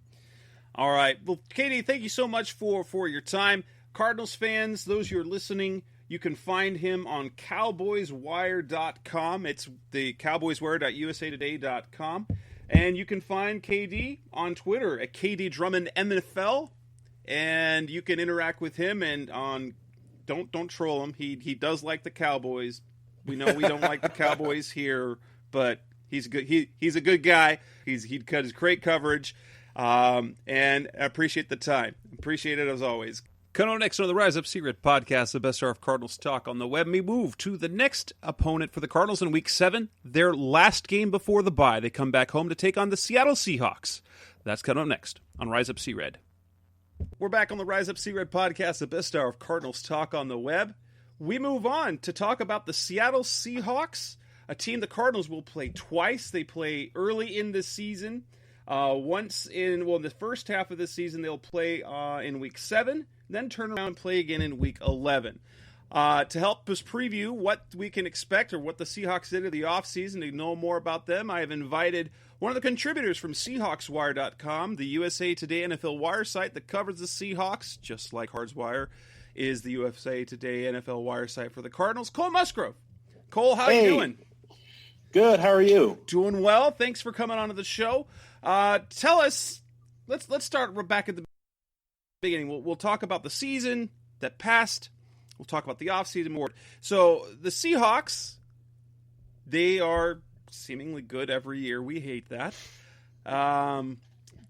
All right. Well, Katie, thank you so much for your time. Cardinals fans, those who are listening, you can find him on cowboyswire.com. It's the cowboyswire.usatoday.com. And you can find KD on Twitter at KD Drummond MFL, and you can interact with him. And don't troll him. He does like the Cowboys. We know we don't like the Cowboys here, but he's good. He's a good guy. He cut his great coverage, and I appreciate the time. Appreciate it as always. Coming up next on the Rise Up Secret podcast, the best hour of Cardinals talk on the web. We move to the next opponent for the Cardinals in Week 7, their last game before the bye. They come back home to take on the Seattle Seahawks. That's coming up next on Rise Up C-Red. We're back on the Rise Up C-Red podcast, the best hour of Cardinals talk on the web. We move on to talk about the Seattle Seahawks, a team the Cardinals will play twice. They play early in the season. Once in the first half of the season, they'll play in Week 7. Then turn around and play again in Week 11. To help us preview what we can expect or what the Seahawks did in the offseason, to know more about them, I have invited one of the contributors from SeahawksWire.com, the USA Today NFL Wire site that covers the Seahawks, just like Hardswire is the USA Today NFL Wire site for the Cardinals, Cole Musgrove. Cole, how you doing? Good. How are you? Doing well. Thanks for coming on to the show. Tell us, let's start back at the beginning. We'll talk about the season that passed. We'll talk about the offseason more. So the Seahawks, they are seemingly good every year. We hate that.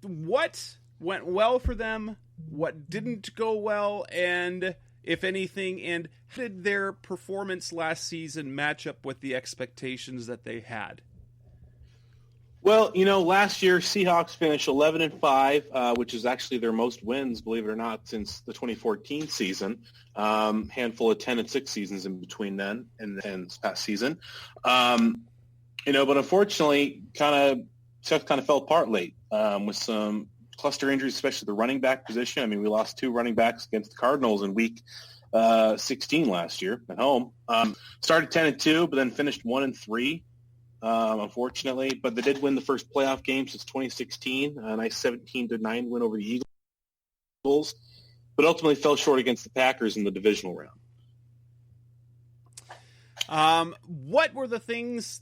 What went well for them? What didn't go well? And if anything, and how did their performance last season match up with the expectations that they had? Well, last year Seahawks finished 11-5, which is actually their most wins, believe it or not, since the 2014 season. Handful of 10-6 seasons in between then and this past season. But unfortunately, Seahawks kind of fell apart late with some cluster injuries, especially the running back position. I mean, we lost 2 running backs against the Cardinals in week 16 last year at home. Started 10-2, but then finished 1-3. Unfortunately, but they did win the first playoff game since 2016, a nice 17-9 win over the Eagles, but ultimately fell short against the Packers in the divisional round. What were the things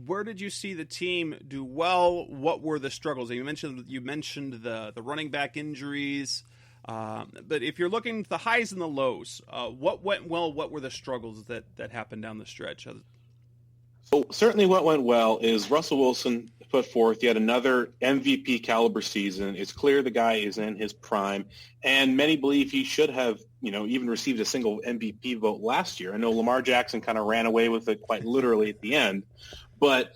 where did you see the team do well? What were the struggles? You mentioned the running back injuries, but if you're looking at the highs and the lows, what went well? What were the struggles that happened down the stretch? So certainly what went well is Russell Wilson put forth yet another MVP caliber season. It's clear the guy is in his prime, and many believe he should have, even received a single MVP vote last year. I know Lamar Jackson kind of ran away with it quite literally at the end, but,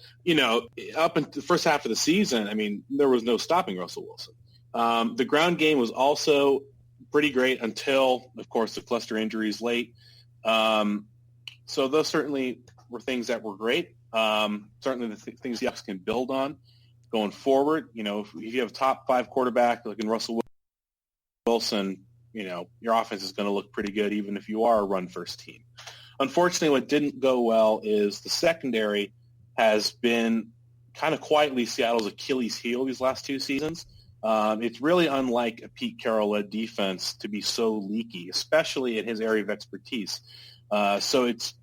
up in the first half of the season, I mean, there was no stopping Russell Wilson. The ground game was also pretty great until, of course, the cluster injuries late. So those certainly were things that were great. Certainly the things the Seahawks can build on going forward. If you have a top 5 quarterback like in Russell Wilson, your offense is going to look pretty good even if you are a run-first team. Unfortunately, what didn't go well is the secondary has been kind of quietly Seattle's Achilles heel these last 2 seasons. It's really unlike a Pete Carroll-led defense to be so leaky, especially in his area of expertise. So it's,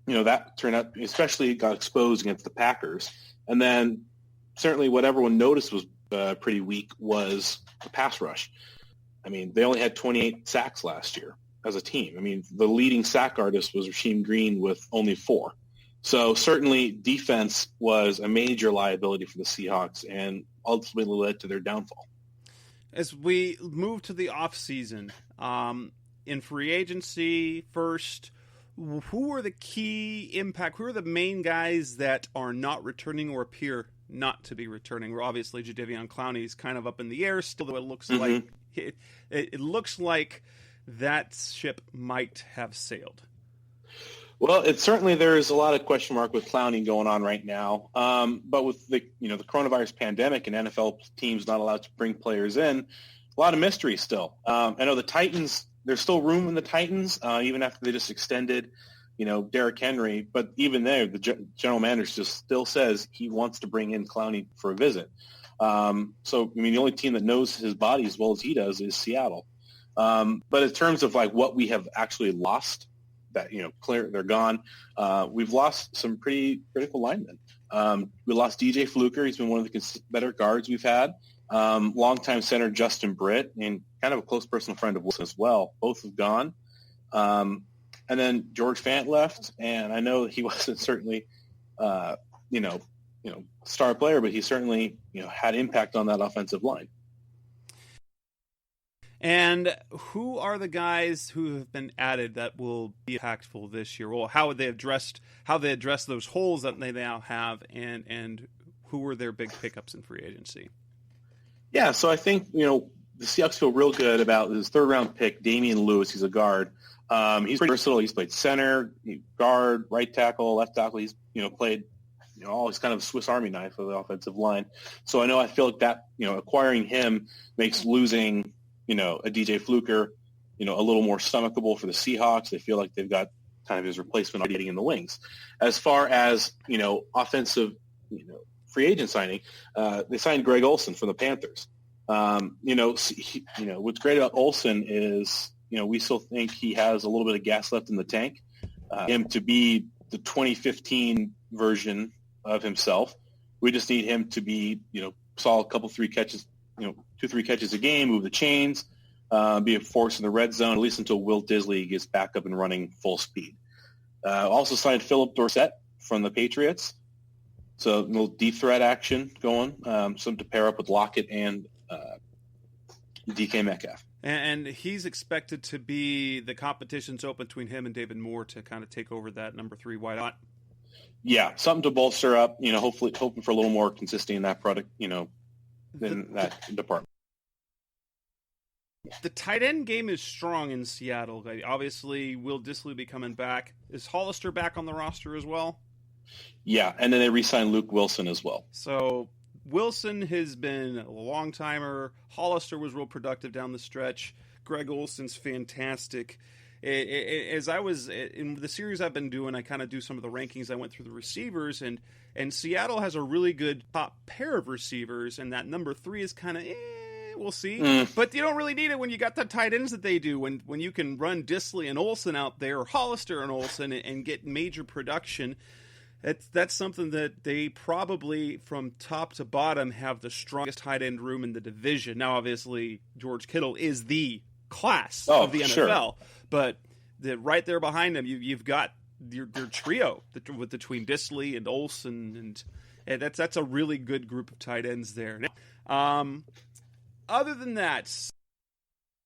that turned out, especially got exposed against the Packers. And then certainly what everyone noticed was pretty weak was the pass rush. I mean, they only had 28 sacks last year as a team. I mean, the leading sack artist was Rasheem Green with only 4. So certainly defense was a major liability for the Seahawks and ultimately led to their downfall. As we move to the offseason, in free agency first, who are the who are the main guys that are not returning or appear not to be returning? Well, obviously, Jadeveon Clowney is kind of up in the air still, though it looks like it looks like that ship might have sailed. Well, there's a lot of question mark with Clowney going on right now. But with the coronavirus pandemic and NFL teams not allowed to bring players in, a lot of mystery still. I know the Titans, there's still room in the Titans, even after they just extended, Derrick Henry. But even there, the general manager just still says he wants to bring in Clowney for a visit. So, the only team that knows his body as well as he does is Seattle. But in terms of what we have actually lost, that, clear, they're gone. We've lost some pretty critical linemen. We lost DJ Fluker. He's been one of the better guards we've had. Longtime center Justin Britt and kind of a close personal friend of Wilson as well. Both have gone. And then George Fant left, and I know he wasn't certainly, star player, but he certainly, had impact on that offensive line. And who are the guys who have been added that will be impactful this year? Well, how they address those holes that they now have, and who were their big pickups in free agency? Yeah, so I think the Seahawks feel real good about his 3rd-round pick, Damian Lewis. He's a guard. He's pretty versatile. He's played center, guard, right tackle, left tackle. He's played he's kind of a Swiss Army knife of the offensive line. So I feel like that acquiring him makes losing a DJ Fluker, a little more stomachable for the Seahawks. They feel like they've got kind of his replacement already in the wings. As far as, offensive, free agent signing, they signed Greg Olsen from the Panthers. What's great about Olsen is, we still think he has a little bit of gas left in the tank. Him to be the 2015 version of himself. We just need him to be, solid couple 3 catches, 2-3 catches a game, move the chains, be a force in the red zone, at least until Will Disley gets back up and running full speed. Also signed Philip Dorsett from the Patriots. So a little deep threat action going, some to pair up with Lockett and DK Metcalf. And he's expected to be, the competition's open between him and David Moore to kind of take over that number 3 wideout. Yeah, something to bolster up, hopefully hoping for a little more consistency in that product, in that department. The tight end game is strong in Seattle. Obviously, Will Disley will be coming back. Is Hollister back on the roster as well? Yeah, and then they re-signed Luke Wilson as well. So Wilson has been a long-timer. Hollister was real productive down the stretch. Greg Olson's fantastic. As I was in the series I've been doing, I kind of do some of the rankings. I went through the receivers, and Seattle has a really good top pair of receivers, and that number 3 is kind of we'll see. But you don't really need it when you got the tight ends that they do. When you can run Disley and Olsen out there, or Hollister and Olsen, and get major production. That's something that they probably, from top to bottom, have the strongest tight end room in the division. Now, obviously, George Kittle is the class of the NFL, sure. But right there behind them, you've got your trio between Disley and Olsen, and that's a really good group of tight ends there. Now, other than that,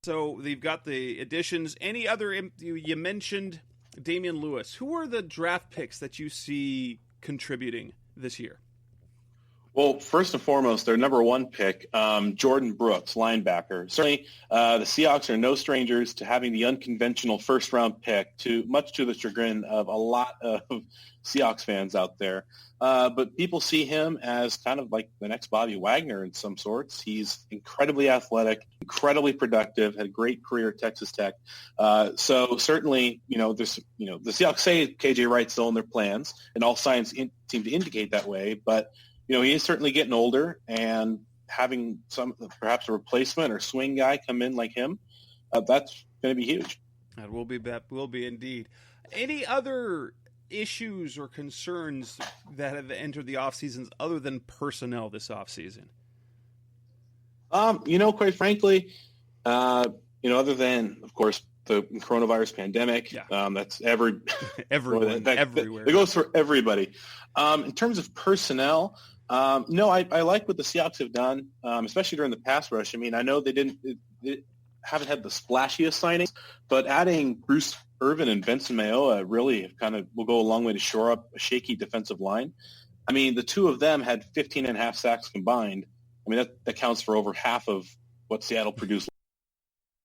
so they've got the additions. Any other? You mentioned Damian Lewis. Who are the draft picks that you see contributing this year? Well, first and foremost, their number 1 pick, Jordan Brooks, linebacker. Certainly, the Seahawks are no strangers to having the unconventional first-round pick, much to the chagrin of a lot of Seahawks fans out there. But people see him as kind of like the next Bobby Wagner in some sorts. He's incredibly athletic, incredibly productive, had a great career at Texas Tech. So certainly, the Seahawks say KJ Wright's still in their plans, and all signs seem to indicate that way. But he is certainly getting older, and having perhaps a replacement or swing guy come in like him, that's going to be huge. That will be indeed. Any other issues or concerns that have entered the offseasons other than personnel this offseason? Quite frankly, other than, of course, the coronavirus pandemic, that's everywhere. It goes for everybody. In terms of personnel, no, I like what the Seahawks have done, especially during the pass rush. I mean, I know they haven't had the splashiest signings, but adding Bruce Irvin and Benson Mayoa really will go a long way to shore up a shaky defensive line. I mean, the two of them had 15 and a half sacks combined. I mean, that counts for over half of what Seattle produced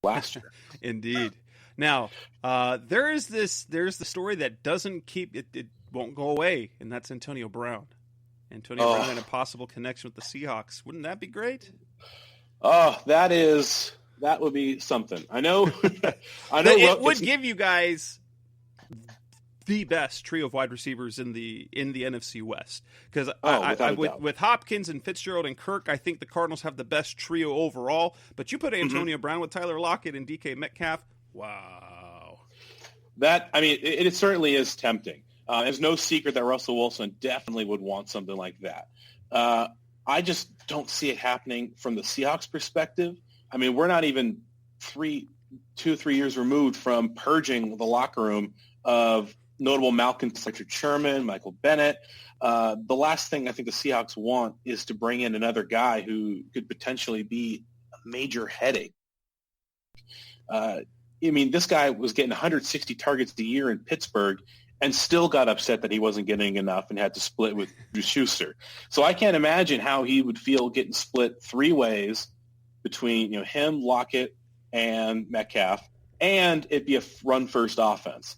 last year. Indeed. Now, there's the story that doesn't it won't go away, and that's Antonio Brown. Brown had a possible connection with the Seahawks. Wouldn't that be great? Oh, that would be something. I know. It would give you guys the best trio of wide receivers in the NFC West. Because with Hopkins and Fitzgerald and Kirk, I think the Cardinals have the best trio overall. But you put Antonio Brown with Tyler Lockett and DK Metcalf. Wow. It certainly is tempting. There's no secret that Russell Wilson definitely would want something like that. I just don't see it happening from the Seahawks perspective. I mean, we're not even 3 years removed from purging the locker room of notable malcontents like Richard Sherman, Michael Bennett. The last thing I think the Seahawks want is to bring in another guy who could potentially be a major headache. This guy was getting 160 targets a year in Pittsburgh and still got upset that he wasn't getting enough and had to split with Drew Schuster. So I can't imagine how he would feel getting split 3 ways between him, Lockett, and Metcalf, and it'd be a run-first offense.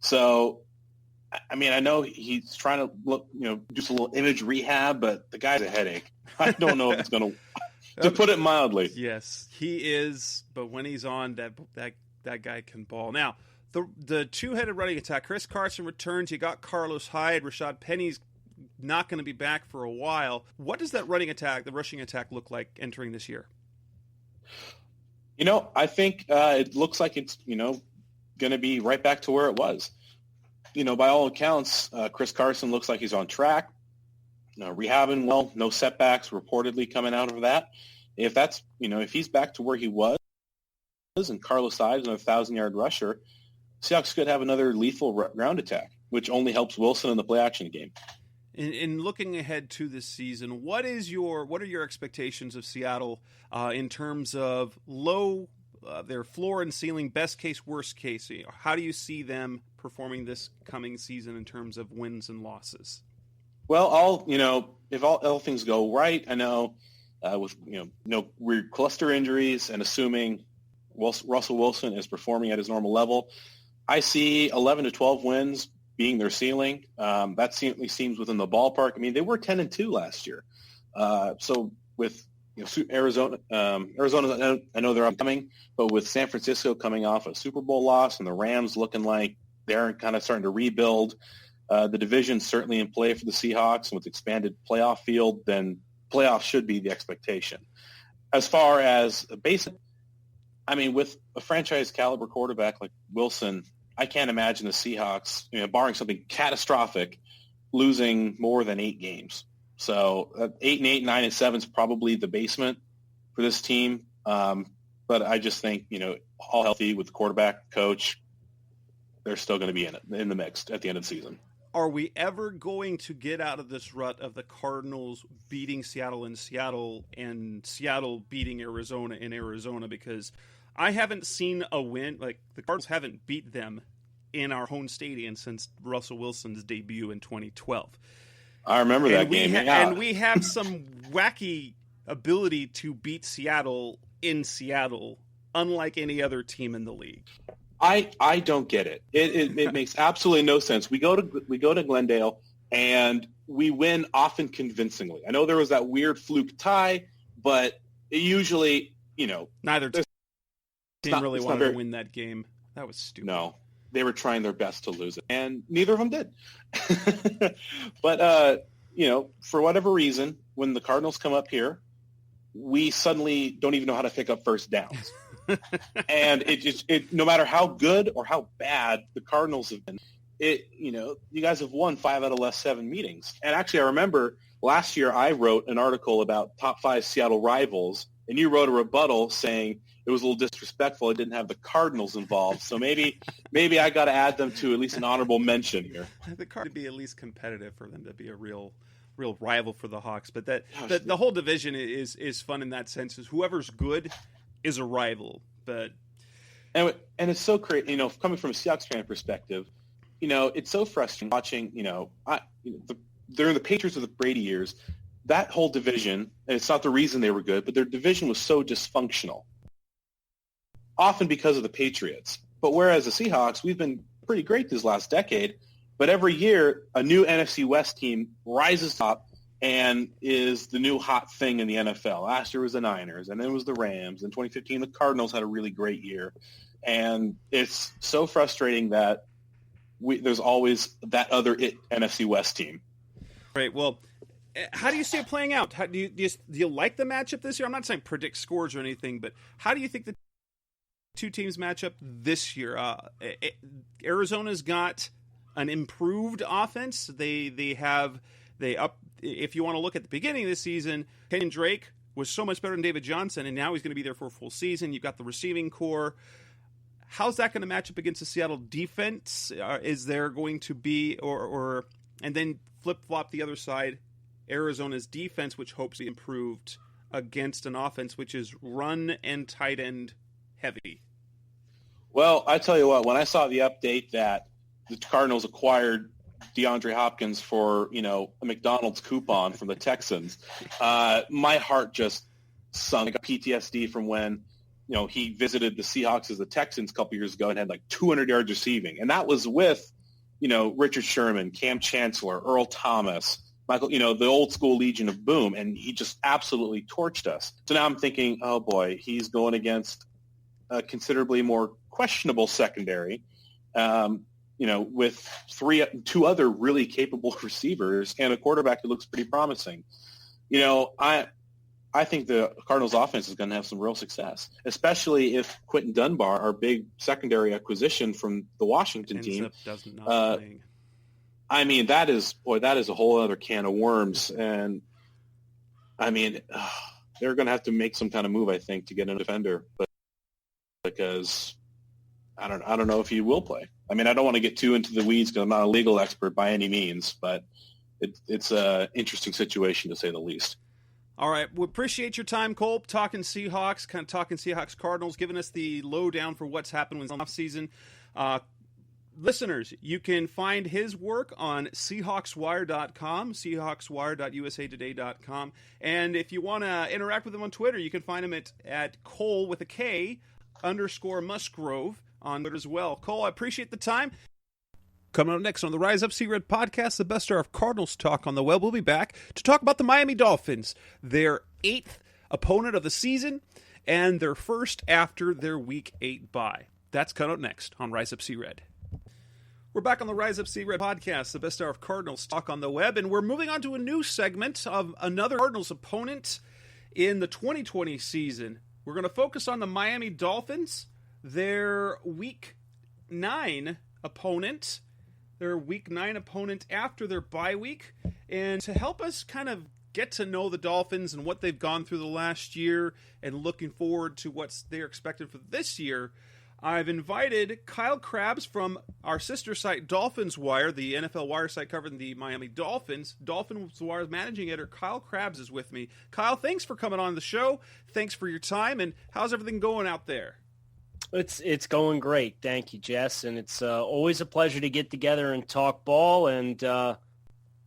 So, I know he's trying to do some little image rehab, but the guy's a headache. I don't know if it's going to put it mildly. Yes, he is, but when he's on, that guy can ball. Now, the two-headed running attack, Chris Carson returns. You got Carlos Hyde. Rashad Penny's not going to be back for a while. What does that rushing attack look like entering this year? I think it looks like it's, going to be right back to where it was. By all accounts, Chris Carson looks like he's on track, rehabbing well, no setbacks reportedly coming out of that. If that's, if he's back to where he was and Carlos Hyde is another 1,000-yard rusher, Seahawks could have another lethal ground attack, which only helps Wilson in the play-action game. In looking ahead to this season, what are your expectations of Seattle in terms of their floor and ceiling, best case, worst case? How do you see them performing this coming season in terms of wins and losses? Well, if all things go right, I know with no weird cluster injuries and assuming Russell Wilson is performing at his normal level, I see 11 to 12 wins, being their ceiling. That certainly seems within the ballpark. I mean, they were 10-2 last year. So with Arizona, I know they're upcoming, but with San Francisco coming off a Super Bowl loss and the Rams looking like they're kind of starting to rebuild, the division's certainly in play for the Seahawks, and with expanded playoff field, then playoffs should be the expectation. As far as basic, I mean, with a franchise caliber quarterback like Wilson, I can't imagine the Seahawks, barring something catastrophic, losing more than 8 games. So 8-8, 9-7 is probably the basement for this team. But I just think, all healthy with the quarterback, coach, they're still going to be in the mix at the end of the season. Are we ever going to get out of this rut of the Cardinals beating Seattle in Seattle and Seattle beating Arizona in Arizona? Because I haven't seen a win. Like, the Cardinals haven't beat them in our home stadium since Russell Wilson's debut in 2012. I remember that game. And we have some wacky ability to beat Seattle in Seattle, unlike any other team in the league. I don't get it. It makes absolutely no sense. We go to Glendale and we win often convincingly. I know there was that weird fluke tie, but it usually, neither team really wanted to win that game. That was stupid. No, they were trying their best to lose it, and neither of them did. But for whatever reason, when the Cardinals come up here, we suddenly don't even know how to pick up first downs. And it no matter how good or how bad the Cardinals have been, you guys have won 5 out of the last 7 meetings. And actually, I remember last year I wrote an article about top 5 Seattle rivals, and you wrote a rebuttal saying it was a little disrespectful. It didn't have the Cardinals involved. So maybe I got to add them to at least an honorable mention here. The Cardinals would be at least competitive for them to be a real rival for the Hawks. But the whole division is fun in that sense. Is whoever's good is a rival. But and it's so crazy. Coming from a Seahawks fan perspective, it's so frustrating watching. During the Patriots of the Brady years, that whole division, and it's not the reason they were good, but their division was so dysfunctional, often because of the Patriots. But whereas the Seahawks, we've been pretty great this last decade, but every year a new NFC West team rises up and is the new hot thing in the NFL. Last year was the Niners, and then it was the Rams. In 2015, the Cardinals had a really great year. And it's so frustrating that there's always that other NFC West team. Right, well, how do you see it playing out? Do you like the matchup this year? I'm not saying predict scores or anything, but how do you think the two teams match up this year? Arizona's got an improved offense. If you want to look at the beginning of the season, Kenyon Drake was so much better than David Johnson, and now he's going to be there for a full season. You've got the receiving core. How's that going to match up against the Seattle defense? Is there going to be, and then flip-flop the other side, Arizona's defense, which hopes to be improved against an offense which is run and tight end heavy? Well, I tell you what, when I saw the update that the Cardinals acquired DeAndre Hopkins for, a McDonald's coupon from the Texans, my heart just sunk. I got PTSD from when, he visited the Seahawks as the Texans a couple years ago and had like 200 yards receiving. And that was with, Richard Sherman, Cam Chancellor, Earl Thomas, Michael, the old school Legion of Boom. And he just absolutely torched us. So now I'm thinking, oh boy, he's going against a considerably more questionable secondary. With 2 other really capable receivers and a quarterback that looks pretty promising. I think the Cardinals offense is going to have some real success, especially if Quentin Dunbar, our big secondary acquisition from the Washington team, I mean, that is a whole other can of worms. And I mean, they're going to have to make some kind of move, I think, to get a defender, but because I don't know if he will play. I mean, I don't want to get too into the weeds because I'm not a legal expert by any means, but it's an interesting situation to say the least. All right. We appreciate your time, Cole, talking Seahawks, kind of talking Seahawks Cardinals, giving us the lowdown for what's happened in the offseason. Listeners, you can find his work on SeahawksWire.com, SeahawksWire.usatoday.com. And if you want to interact with him on Twitter, you can find him at Cole with a K _ Musgrove on Twitter as well. Cole, I appreciate the time. Coming up next on the Rise Up Sea Red podcast, the best of Cardinals talk on the web. We'll be back to talk about the Miami Dolphins, their 8th opponent of the season, and their first after their Week 8 bye. That's coming up next on Rise Up Sea Red. We're back on the Rise Up Sea Red podcast, the best of Cardinals talk on the web, and we're moving on to a new segment of another Cardinals opponent in the 2020 season. We're going to focus on the Miami Dolphins, their Week 9 opponent. Their Week 9 opponent after their bye week. And to help us kind of get to know the Dolphins and what they've gone through the last year and looking forward to what they're expected for this year, I've invited Kyle Krabs from our sister site Dolphins Wire, the NFL Wire site covering the Miami Dolphins. Dolphins Wire's managing editor Kyle Krabs is with me. Kyle, thanks for coming on the show. Thanks for your time. And how's everything going out there? It's going great. Thank you, Jess. And it's always a pleasure to get together and talk ball, and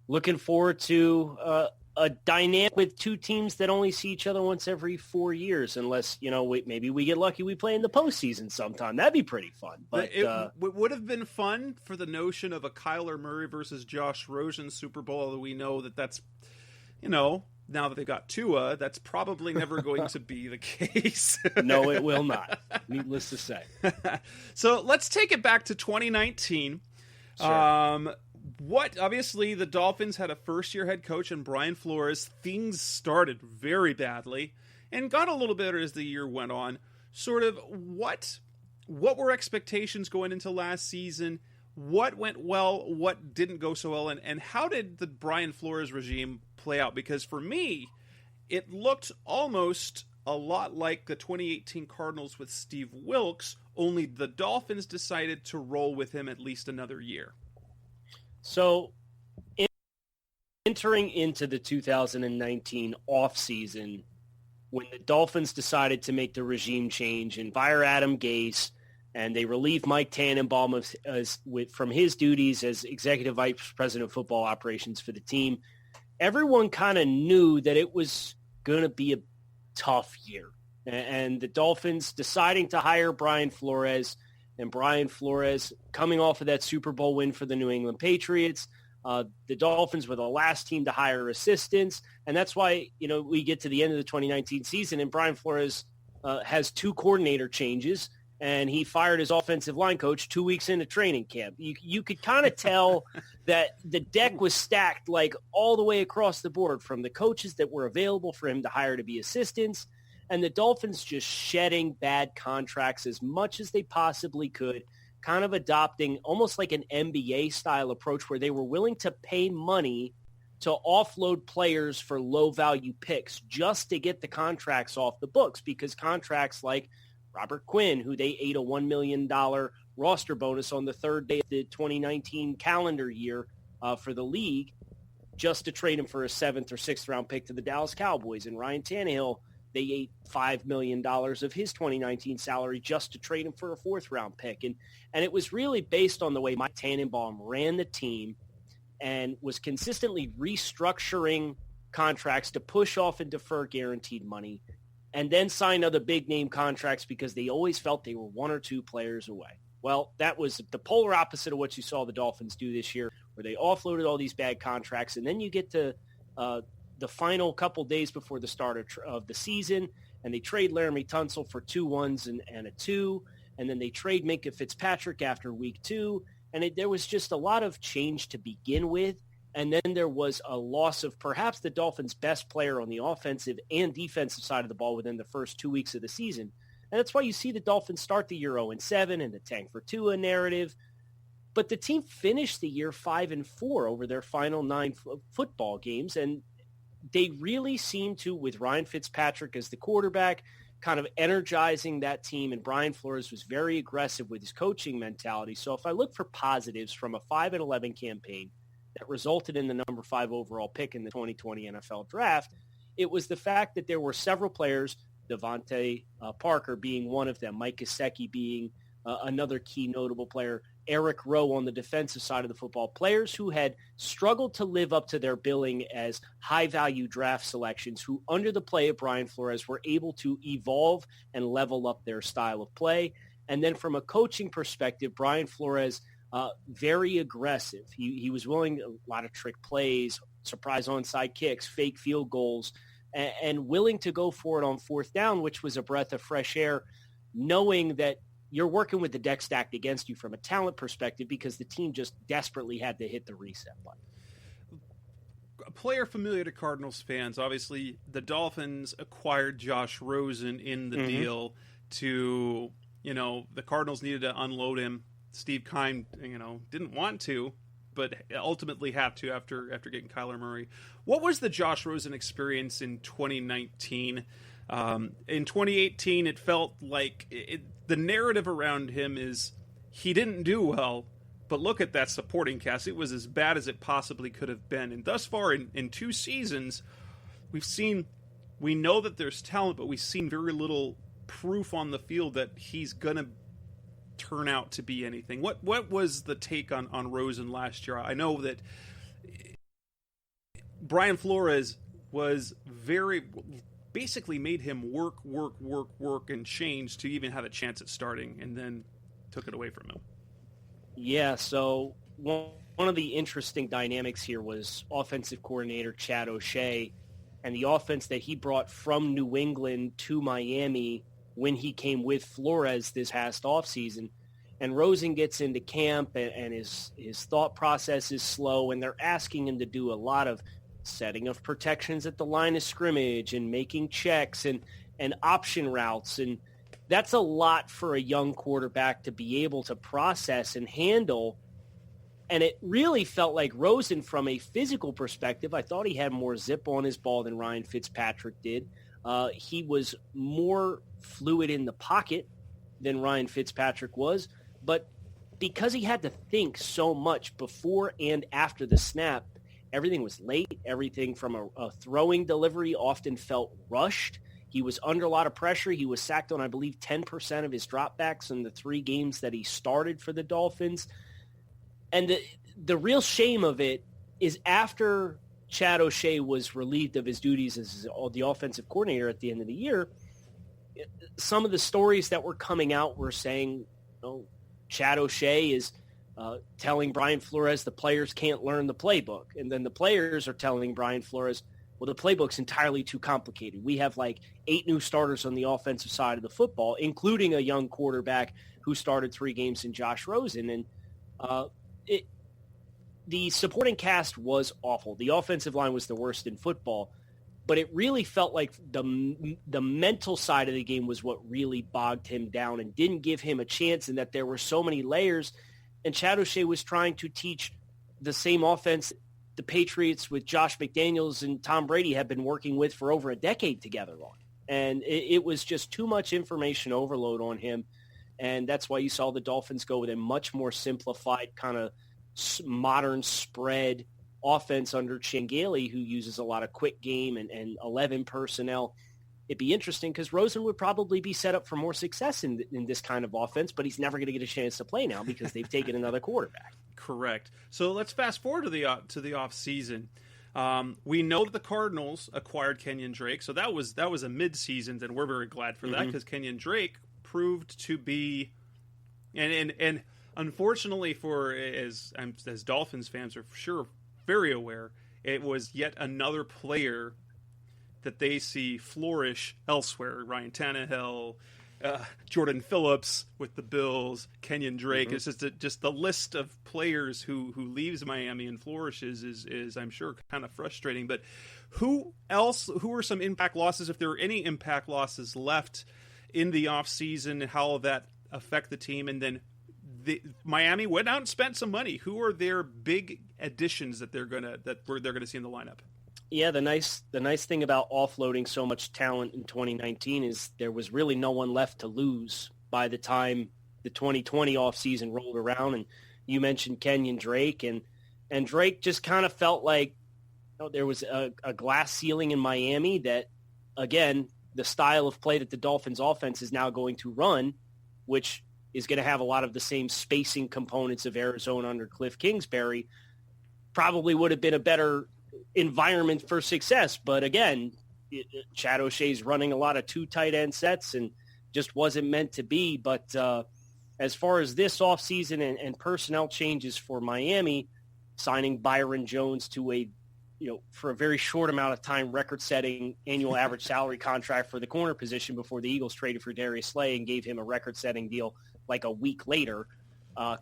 looking forward to a dynamic with two teams that only see each other once every 4 years, unless, maybe we get lucky we play in the postseason sometime. That'd be pretty fun. But it would have been fun for the notion of a Kyler Murray versus Josh Rosen Super Bowl, although we know that's, now that they've got Tua, that's probably never going to be the case. No, it will not. Needless to say. So let's take it back to 2019. Sure. Obviously, the Dolphins had a first-year head coach in Brian Flores. Things started very badly and got a little better as the year went on. Sort of what were expectations going into last season? What went well? What didn't go so well? And how did the Brian Flores regime play out? Because for me, it looked almost a lot like the 2018 Cardinals with Steve Wilks, only the Dolphins decided to roll with him at least another year. So entering into the 2019 offseason, when the Dolphins decided to make the regime change and fire Adam Gase, and they relieved Mike Tannenbaum from his duties as Executive Vice President of Football Operations for the team, everyone kind of knew that it was going to be a tough year. And the Dolphins deciding to hire Brian Flores, and Brian Flores coming off of that Super Bowl win for the New England Patriots. The Dolphins were the last team to hire assistants, and that's why we get to the end of the 2019 season, and Brian Flores has 2 coordinator changes, and he fired his offensive line coach 2 weeks into training camp. You could kind of tell that the deck was stacked like all the way across the board, from the coaches that were available for him to hire to be assistants, and the Dolphins just shedding bad contracts as much as they possibly could, kind of adopting almost like an NBA-style approach where they were willing to pay money to offload players for low-value picks just to get the contracts off the books, because contracts like Robert Quinn, who they ate a $1 million roster bonus on the third day of the 2019 calendar year for the league, just to trade him for a 7th or 6th round pick to the Dallas Cowboys. And Ryan Tannehill, they ate $5 million of his 2019 salary just to trade him for a 4th round pick. And it was really based on the way Mike Tannenbaum ran the team and was consistently restructuring contracts to push off and defer guaranteed money, and then sign other big-name contracts because they always felt they were 1 or 2 players away. Well, that was the polar opposite of what you saw the Dolphins do this year, where they offloaded all these bad contracts, and then you get to the final couple days before the start of the season, and they trade Laramie Tunsil for 2 1s and a 2, and then they trade Minkah Fitzpatrick after week 2, and there was just a lot of change to begin with. And then there was a loss of perhaps the Dolphins' best player on the offensive and defensive side of the ball within the first 2 weeks of the season. And that's why you see the Dolphins start the year 0-7 and the tank for Tua narrative. But the team finished the year 5-4 over their final 9 football games. And they really seemed to, with Ryan Fitzpatrick as the quarterback, kind of energizing that team. And Brian Flores was very aggressive with his coaching mentality. So if I look for positives from a 5-11 campaign that resulted in the number 5 overall pick in the 2020 NFL draft, it was the fact that there were several players, Devontae Parker being one of them, Mike Gesicki being another key notable player, Eric Rowe on the defensive side of the football, players who had struggled to live up to their billing as high-value draft selections, who under the play of Brian Flores were able to evolve and level up their style of play. And then from a coaching perspective, Brian Flores very aggressive. He was willing a lot of trick plays, surprise onside kicks, fake field goals, and willing to go for it on fourth down, which was a breath of fresh air, knowing that you're working with the deck stacked against you from a talent perspective because the team just desperately had to hit the reset button. A player familiar to Cardinals fans, obviously the Dolphins acquired Josh Rosen in the deal to, the Cardinals needed to unload him. Steve Keim, didn't want to, but ultimately have to after getting Kyler Murray. What was the Josh Rosen experience in 2019? In 2018, it felt like the narrative around him is he didn't do well, but look at that supporting cast. It was as bad as it possibly could have been. And thus far in 2 seasons, we know that there's talent, but we've seen very little proof on the field that he's going to turn out to be anything. What was the take on Rosen last year? I know that Brian Flores was basically made him work, and change to even have a chance at starting, and then took it away from him. Yeah, so one of the interesting dynamics here was offensive coordinator Chad O'Shea and the offense that he brought from New England to Miami when he came with Flores this past offseason. And Rosen gets into camp, and his thought process is slow, and they're asking him to do a lot of setting of protections at the line of scrimmage and making checks and option routes. And that's a lot for a young quarterback to be able to process and handle. And it really felt like Rosen, from a physical perspective, I thought he had more zip on his ball than Ryan Fitzpatrick did. He was more fluid in the pocket than Ryan Fitzpatrick was. But because he had to think so much before and after the snap, everything was late. Everything from a throwing delivery often felt rushed. He was under a lot of pressure. He was sacked on, I believe, 10% of his dropbacks in the 3 games that he started for the Dolphins. And the real shame of it is after Chad O'Shea was relieved of his duties as the offensive coordinator at the end of the year, some of the stories that were coming out were saying, Chad O'Shea is telling Brian Flores the players can't learn the playbook. And then the players are telling Brian Flores, well, the playbook's entirely too complicated. We have 8 new starters on the offensive side of the football, including a young quarterback who started 3 games in Josh Rosen. And the supporting cast was awful. The offensive line was the worst in football. But it really felt like the mental side of the game was what really bogged him down and didn't give him a chance, and that there were so many layers. And Chad O'Shea was trying to teach the same offense the Patriots with Josh McDaniels and Tom Brady have been working with for over a decade together on. And it was just too much information overload on him. And that's why you saw the Dolphins go with a much more simplified kind of modern spread offense under Chingaley, who uses a lot of quick game and 11 personnel. It'd be interesting because Rosen would probably be set up for more success in this kind of offense, but he's never going to get a chance to play now because they've taken another quarterback. Correct. So let's fast forward to the off season. We know that the Cardinals acquired Kenyon Drake, so that was a mid-season, and we're very glad for that because Kenyon Drake proved to be, and unfortunately for as Dolphins fans are for sure very aware, it was yet another player that they see flourish elsewhere. Ryan Tannehill, Jordan Phillips with the Bills, Kenyon Drake. It's just the list of players who leaves Miami and flourishes is I'm sure kind of frustrating. But who are some impact losses, if there are any impact losses left in the offseason, and how will that affect the team? And then Miami went out and spent some money. Who are their big additions that they're gonna see in the lineup? Yeah, the nice thing about offloading so much talent in 2019 is there was really no one left to lose by the time the 2020 offseason rolled around. And you mentioned Kenyon Drake, and Drake just kind of felt like there was a glass ceiling in Miami that, again, the style of play that the Dolphins offense is now going to run, which is going to have a lot of the same spacing components of Arizona under Cliff Kingsbury, probably would have been a better environment for success. But again, Chad O'Shea's running a lot of 2 tight end sets and just wasn't meant to be. But As far as this offseason and personnel changes for Miami, signing Byron Jones to for a very short amount of time, record-setting annual average salary contract for the corner position before the Eagles traded for Darius Slay and gave him a record-setting deal like a week later.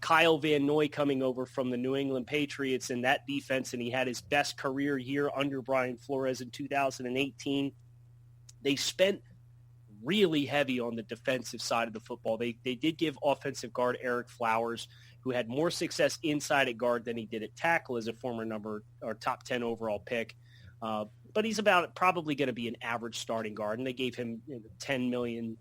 Kyle Van Noy coming over from the New England Patriots in that defense, and he had his best career year under Brian Flores in 2018. They spent really heavy on the defensive side of the football. They did give offensive guard Eric Flowers, who had more success inside at guard than he did at tackle as a former top 10 overall pick. But he's probably going to be an average starting guard, and they gave him $10 million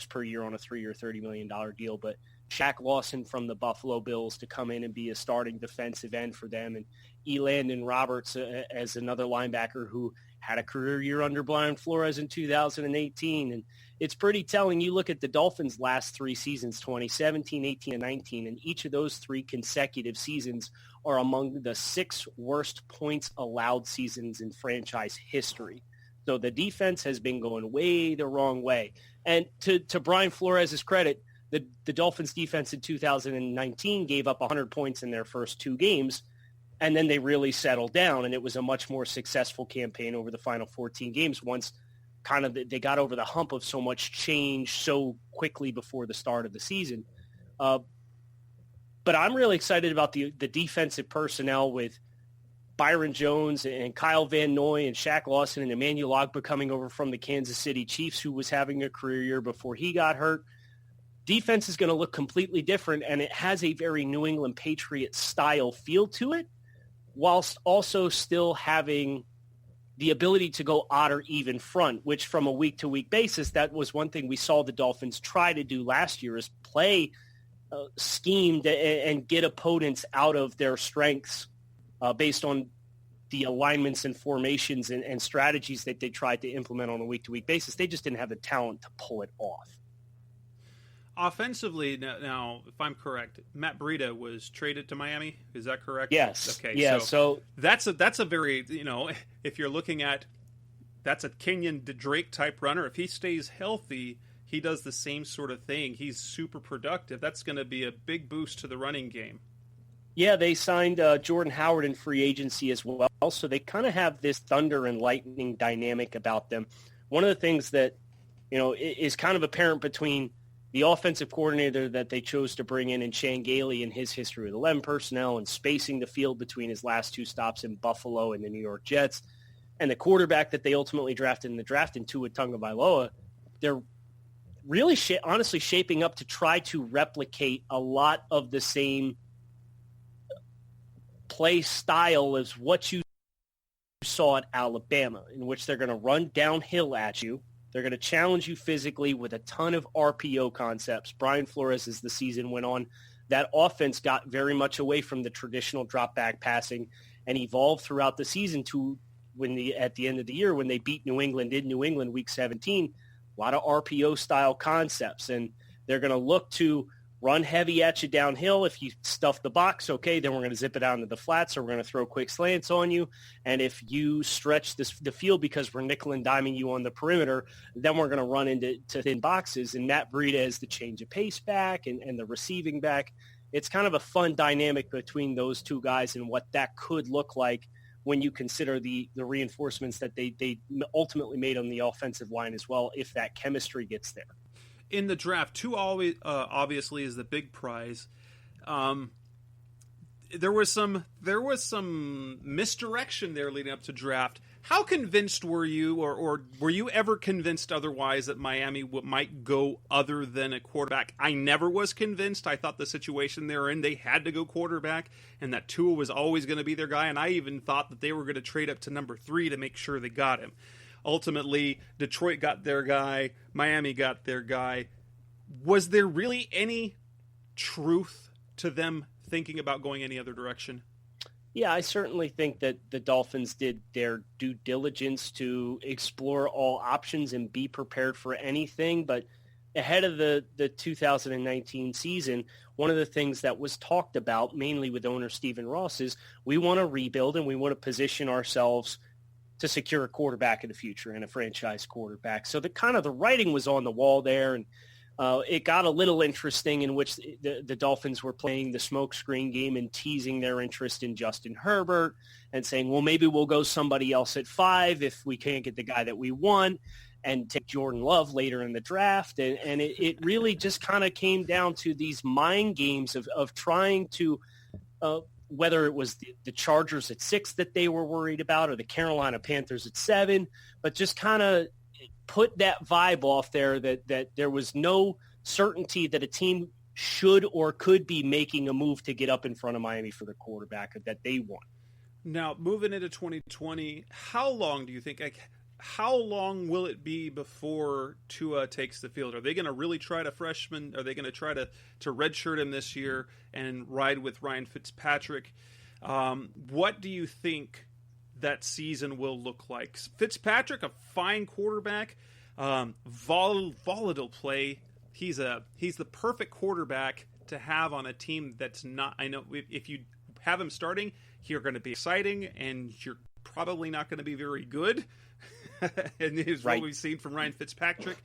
per year on a 3-year, $30 million deal. But Shaq Lawson from the Buffalo Bills to come in and be a starting defensive end for them, and Elandon Roberts as another linebacker who had a career year under Brian Flores in 2018. And it's pretty telling. You look at the Dolphins' last 3 seasons, 2017, 18, and 19, and each of those 3 consecutive seasons are among the 6 worst points allowed seasons in franchise history. So the defense has been going way the wrong way. And to Brian Flores' credit, the Dolphins' defense in 2019 gave up 100 points in their first 2 games, and then they really settled down, and it was a much more successful campaign over the final 14 games once kind of they got over the hump of so much change so quickly before the start of the season. But I'm really excited about the defensive personnel with Byron Jones and Kyle Van Noy and Shaq Lawson and Emmanuel Ogbah coming over from the Kansas City Chiefs, who was having a career year before he got hurt. Defense is going to look completely different, and it has a very New England Patriots style feel to it, whilst also still having the ability to go odd or even front, which from a week-to-week basis, that was one thing we saw the Dolphins try to do last year, is play schemed and get opponents out of their strengths based on the alignments and formations and strategies that they tried to implement on a week-to-week basis. They just didn't have the talent to pull it off. Offensively, now, if I'm correct, Matt Breida was traded to Miami. Is that correct? Yes. Okay. Yeah. So that's a very, if you're looking at, that's a Kenyon Drake type runner. If he stays healthy, he does the same sort of thing. He's super productive. That's going to be a big boost to the running game. Yeah, they signed Jordan Howard in free agency as well. So they kind of have this thunder and lightning dynamic about them. One of the things that, is kind of apparent between the offensive coordinator that they chose to bring in Shane Gailey and his history with 11 personnel and spacing the field between his last 2 stops in Buffalo and the New York Jets, and the quarterback that they ultimately drafted in the draft in Tua Tagovailoa, they're really honestly shaping up to try to replicate a lot of the same play style as what you saw at Alabama, in which they're going to run downhill at you. They're going to challenge you physically with a ton of RPO concepts. Brian Flores, as the season went on, that offense got very much away from the traditional drop-back passing and evolved throughout the season to at the end of the year when they beat New England in New England Week 17, a lot of RPO-style concepts. And they're going to look to run heavy at you downhill. If you stuff the box, okay, then we're going to zip it out into the flats, or we're going to throw quick slants on you. And if you stretch the field because we're nickel and diming you on the perimeter, then we're going to run into thin boxes. And Matt Breida is the change of pace back and the receiving back. It's kind of a fun dynamic between those 2 guys and what that could look like when you consider the reinforcements that they ultimately made on the offensive line as well, if that chemistry gets there. In the draft, 2 always obviously is the big prize. There was some misdirection there leading up to draft. How convinced were you, or were you ever convinced otherwise that Miami might go other than a quarterback? I never was convinced. I thought the situation they were in, they had to go quarterback, and that Tua was always going to be their guy. And I even thought that they were going to trade up to number 3 to make sure they got him. Ultimately, Detroit got their guy. Miami got their guy. Was there really any truth to them thinking about going any other direction? Yeah, I certainly think that the Dolphins did their due diligence to explore all options and be prepared for anything. But ahead of the 2019 season, one of the things that was talked about, mainly with owner Stephen Ross, is we want to rebuild and we want to position ourselves to secure a quarterback in the future and a franchise quarterback. So the writing was on the wall there. And It got a little interesting in which the Dolphins were playing the smokescreen game and teasing their interest in Justin Herbert and saying, well, maybe we'll go somebody else at 5 if we can't get the guy that we want, and take Jordan Love later in the draft. And it really just kind of came down to these mind games of trying to, whether it was the Chargers at 6 that they were worried about or the Carolina Panthers at 7, but just kind of put that vibe off there that there was no certainty that a team should or could be making a move to get up in front of Miami for the quarterback that they want. Now, moving into 2020, how long do you think, how long will it be before Tua takes the field? Are they going to really try to freshman? Are they going to try to redshirt him this year and ride with Ryan Fitzpatrick? What do you think that season will look like? Fitzpatrick, a fine quarterback, volatile play. He's the perfect quarterback to have on a team that's not. I know if you have him starting, you're going to be exciting, and you're probably not going to be very good. And is what we've seen from Ryan Fitzpatrick.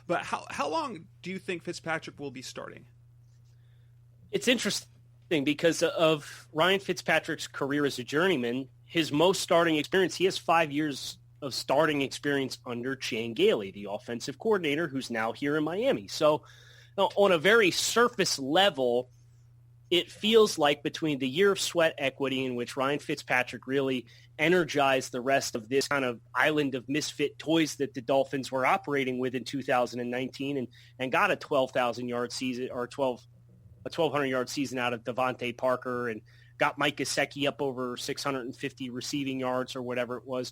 But how long do you think Fitzpatrick will be starting? It's interesting because of Ryan Fitzpatrick's career as a journeyman. His most starting experience, he has 5 years of starting experience under Chan Gailey, the offensive coordinator, who's now here in Miami. So on a very surface level, it feels like between the year of sweat equity in which Ryan Fitzpatrick really energized the rest of this kind of island of misfit toys that the Dolphins were operating with in 2019 and got a 12,000-yard season or a 1,200-yard season out of Devontae Parker and got Mike Gesicki up over 650 receiving yards or whatever it was.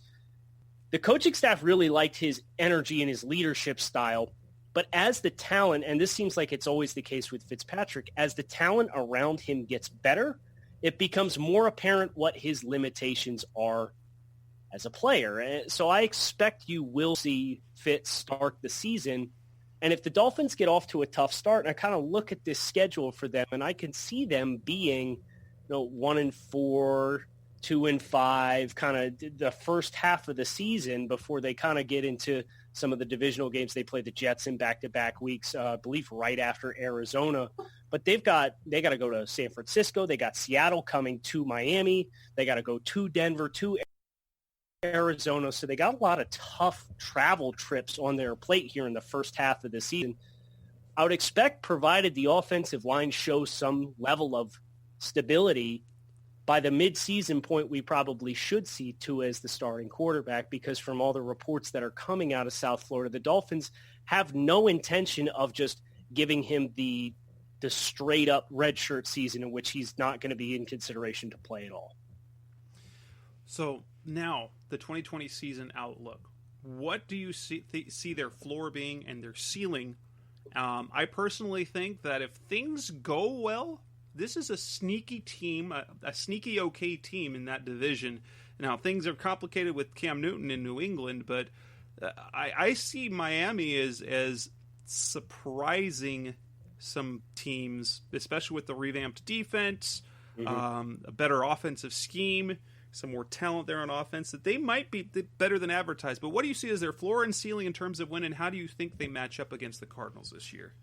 The coaching staff really liked his energy and his leadership style. But as the talent, and this seems like it's always the case with Fitzpatrick, as the talent around him gets better, it becomes more apparent what his limitations are as a player. So I expect you will see Fitz start the season. And if the Dolphins get off to a tough start, and I kind of look at this schedule for them, and I can see them being 1-4, 2-5, kind of the first half of the season before they kind of get into some of the divisional games. They play the Jets in back-to-back weeks, I believe right after Arizona. But they got to go to San Francisco. They got Seattle coming to Miami. They got to go to Denver, to Arizona. So they got a lot of tough travel trips on their plate here in the first half of the season. I would expect, provided the offensive line shows some level of stability, by the mid-season point, we probably should see Tua as the starting quarterback, because from all the reports that are coming out of South Florida, the Dolphins have no intention of just giving him the straight-up redshirt season in which he's not going to be in consideration to play at all. So now, the 2020 season outlook. What do you see their floor being and their ceiling? I personally think that if things go well, this is a sneaky team, a sneaky okay team in that division. Now, things are complicated with Cam Newton in New England, but I see Miami as surprising some teams, especially with the revamped defense, a better offensive scheme, some more talent there on offense, that they might be better than advertised. But what do you see as their floor and ceiling in terms of win, and how do you think they match up against the Cardinals this year?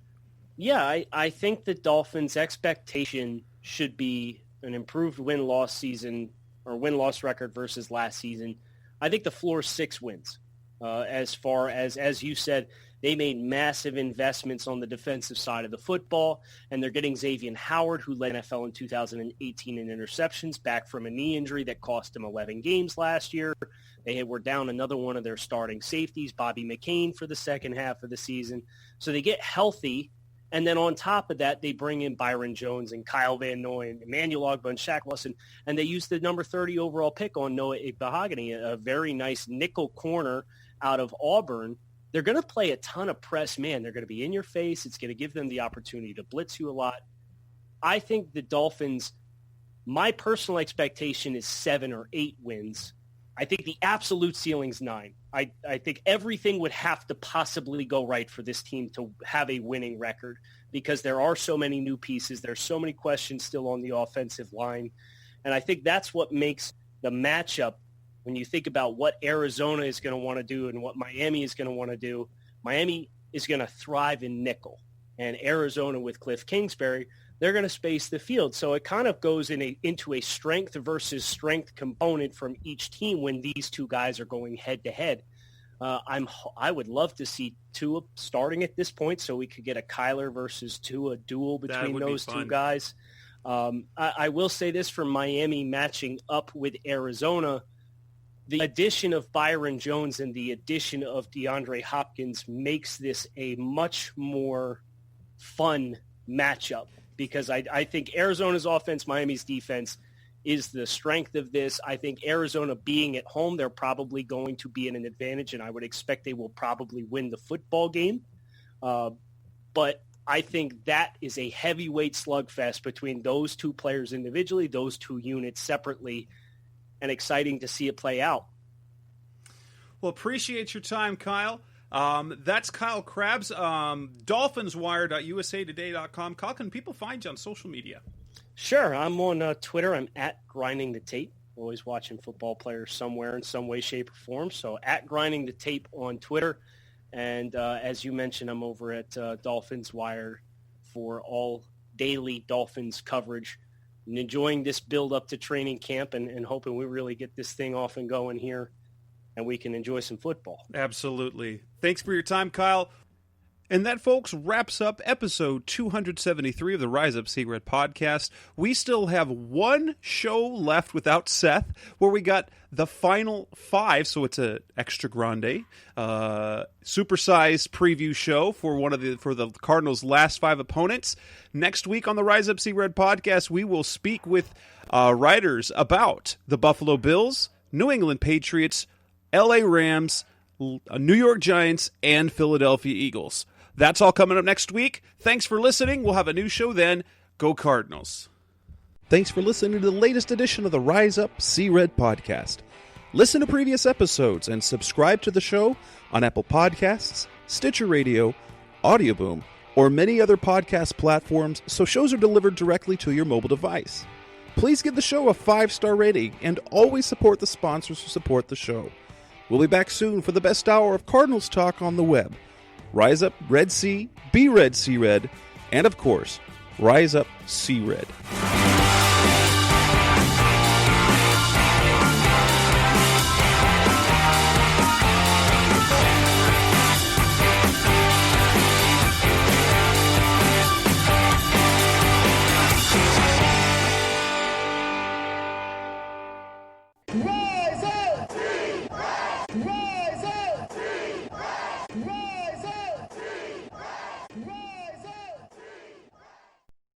Yeah, I think the Dolphins' expectation should be an improved win-loss season or win-loss record versus last season. I think the floor is 6 wins. As far as you said, they made massive investments on the defensive side of the football, and they're getting Xavier Howard, who led NFL in 2018 in interceptions, back from a knee injury that cost him 11 games last year. They were down another one of their starting safeties, Bobby McCain, for the second half of the season. So they get healthy. And then on top of that, they bring in Byron Jones and Kyle Van Noy and Emmanuel Ogbah and Shaq Wilson, and they use the number 30 overall pick on Noah Igbahogany, a very nice nickel corner out of Auburn. They're going to play a ton of press man. They're going to be in your face. It's going to give them the opportunity to blitz you a lot. I think the Dolphins, my personal expectation is 7 or 8 wins. I think the absolute ceiling's 9. I think everything would have to possibly go right for this team to have a winning record, because there are so many new pieces. There's so many questions still on the offensive line. And I think that's what makes the matchup, when you think about what Arizona is going to want to do and what Miami is going to want to do. Miami is going to thrive in nickel. and Arizona with Cliff Kingsbury, they're going to space the field. So it kind of goes into a strength versus strength component from each team when these two guys are going head to head. I would love to see Tua starting at this point so we could get a Kyler versus Tua duel between those two guys. I will say this for Miami matching up with Arizona. The addition of Byron Jones and the addition of DeAndre Hopkins makes this a much more fun matchup because I think Arizona's offense, Miami's defense is the strength of this. I think Arizona being at home, they're probably going to be in an advantage, and I would expect they will probably win the football game. But I think that is a heavyweight slugfest between those two players individually, those two units separately, and exciting to see it play out. Well, appreciate your time, Kyle. That's Kyle Krabs, dolphinswire.usatoday.com. Kyle, can people find you on social media? Sure. I'm on Twitter. I'm at Grinding the Tape. Always watching football players somewhere in some way, shape, or form. So at Grinding the Tape on Twitter. And as you mentioned, I'm over at Dolphins Wire for all daily Dolphins coverage. And enjoying this build up to training camp and hoping we really get this thing off and going here and we can enjoy some football. Absolutely. Thanks for your time, Kyle. And that, folks, wraps up episode 273 of the Rise Up See Red podcast. We still have one show left without Seth, where we got the final 5, so it's an extra grande, supersized preview show for the Cardinals' last 5 opponents. Next week on the Rise Up See Red podcast, we will speak with writers about the Buffalo Bills, New England Patriots, LA Rams, New York Giants, and Philadelphia Eagles. That's all coming up next week. Thanks for listening. We'll have a new show then. Go Cardinals. Thanks for listening to the latest edition of the Rise Up See Red podcast. Listen to previous episodes and subscribe to the show on Apple Podcasts, Stitcher Radio, Audioboom, or many other podcast platforms so shows are delivered directly to your mobile device. Please give the show a 5-star rating and always support the sponsors who support the show. We'll be back soon for the best hour of Cardinals talk on the web. Rise up, Red Sea, be Red, See Red, and of course, Rise Up, See Red. Rise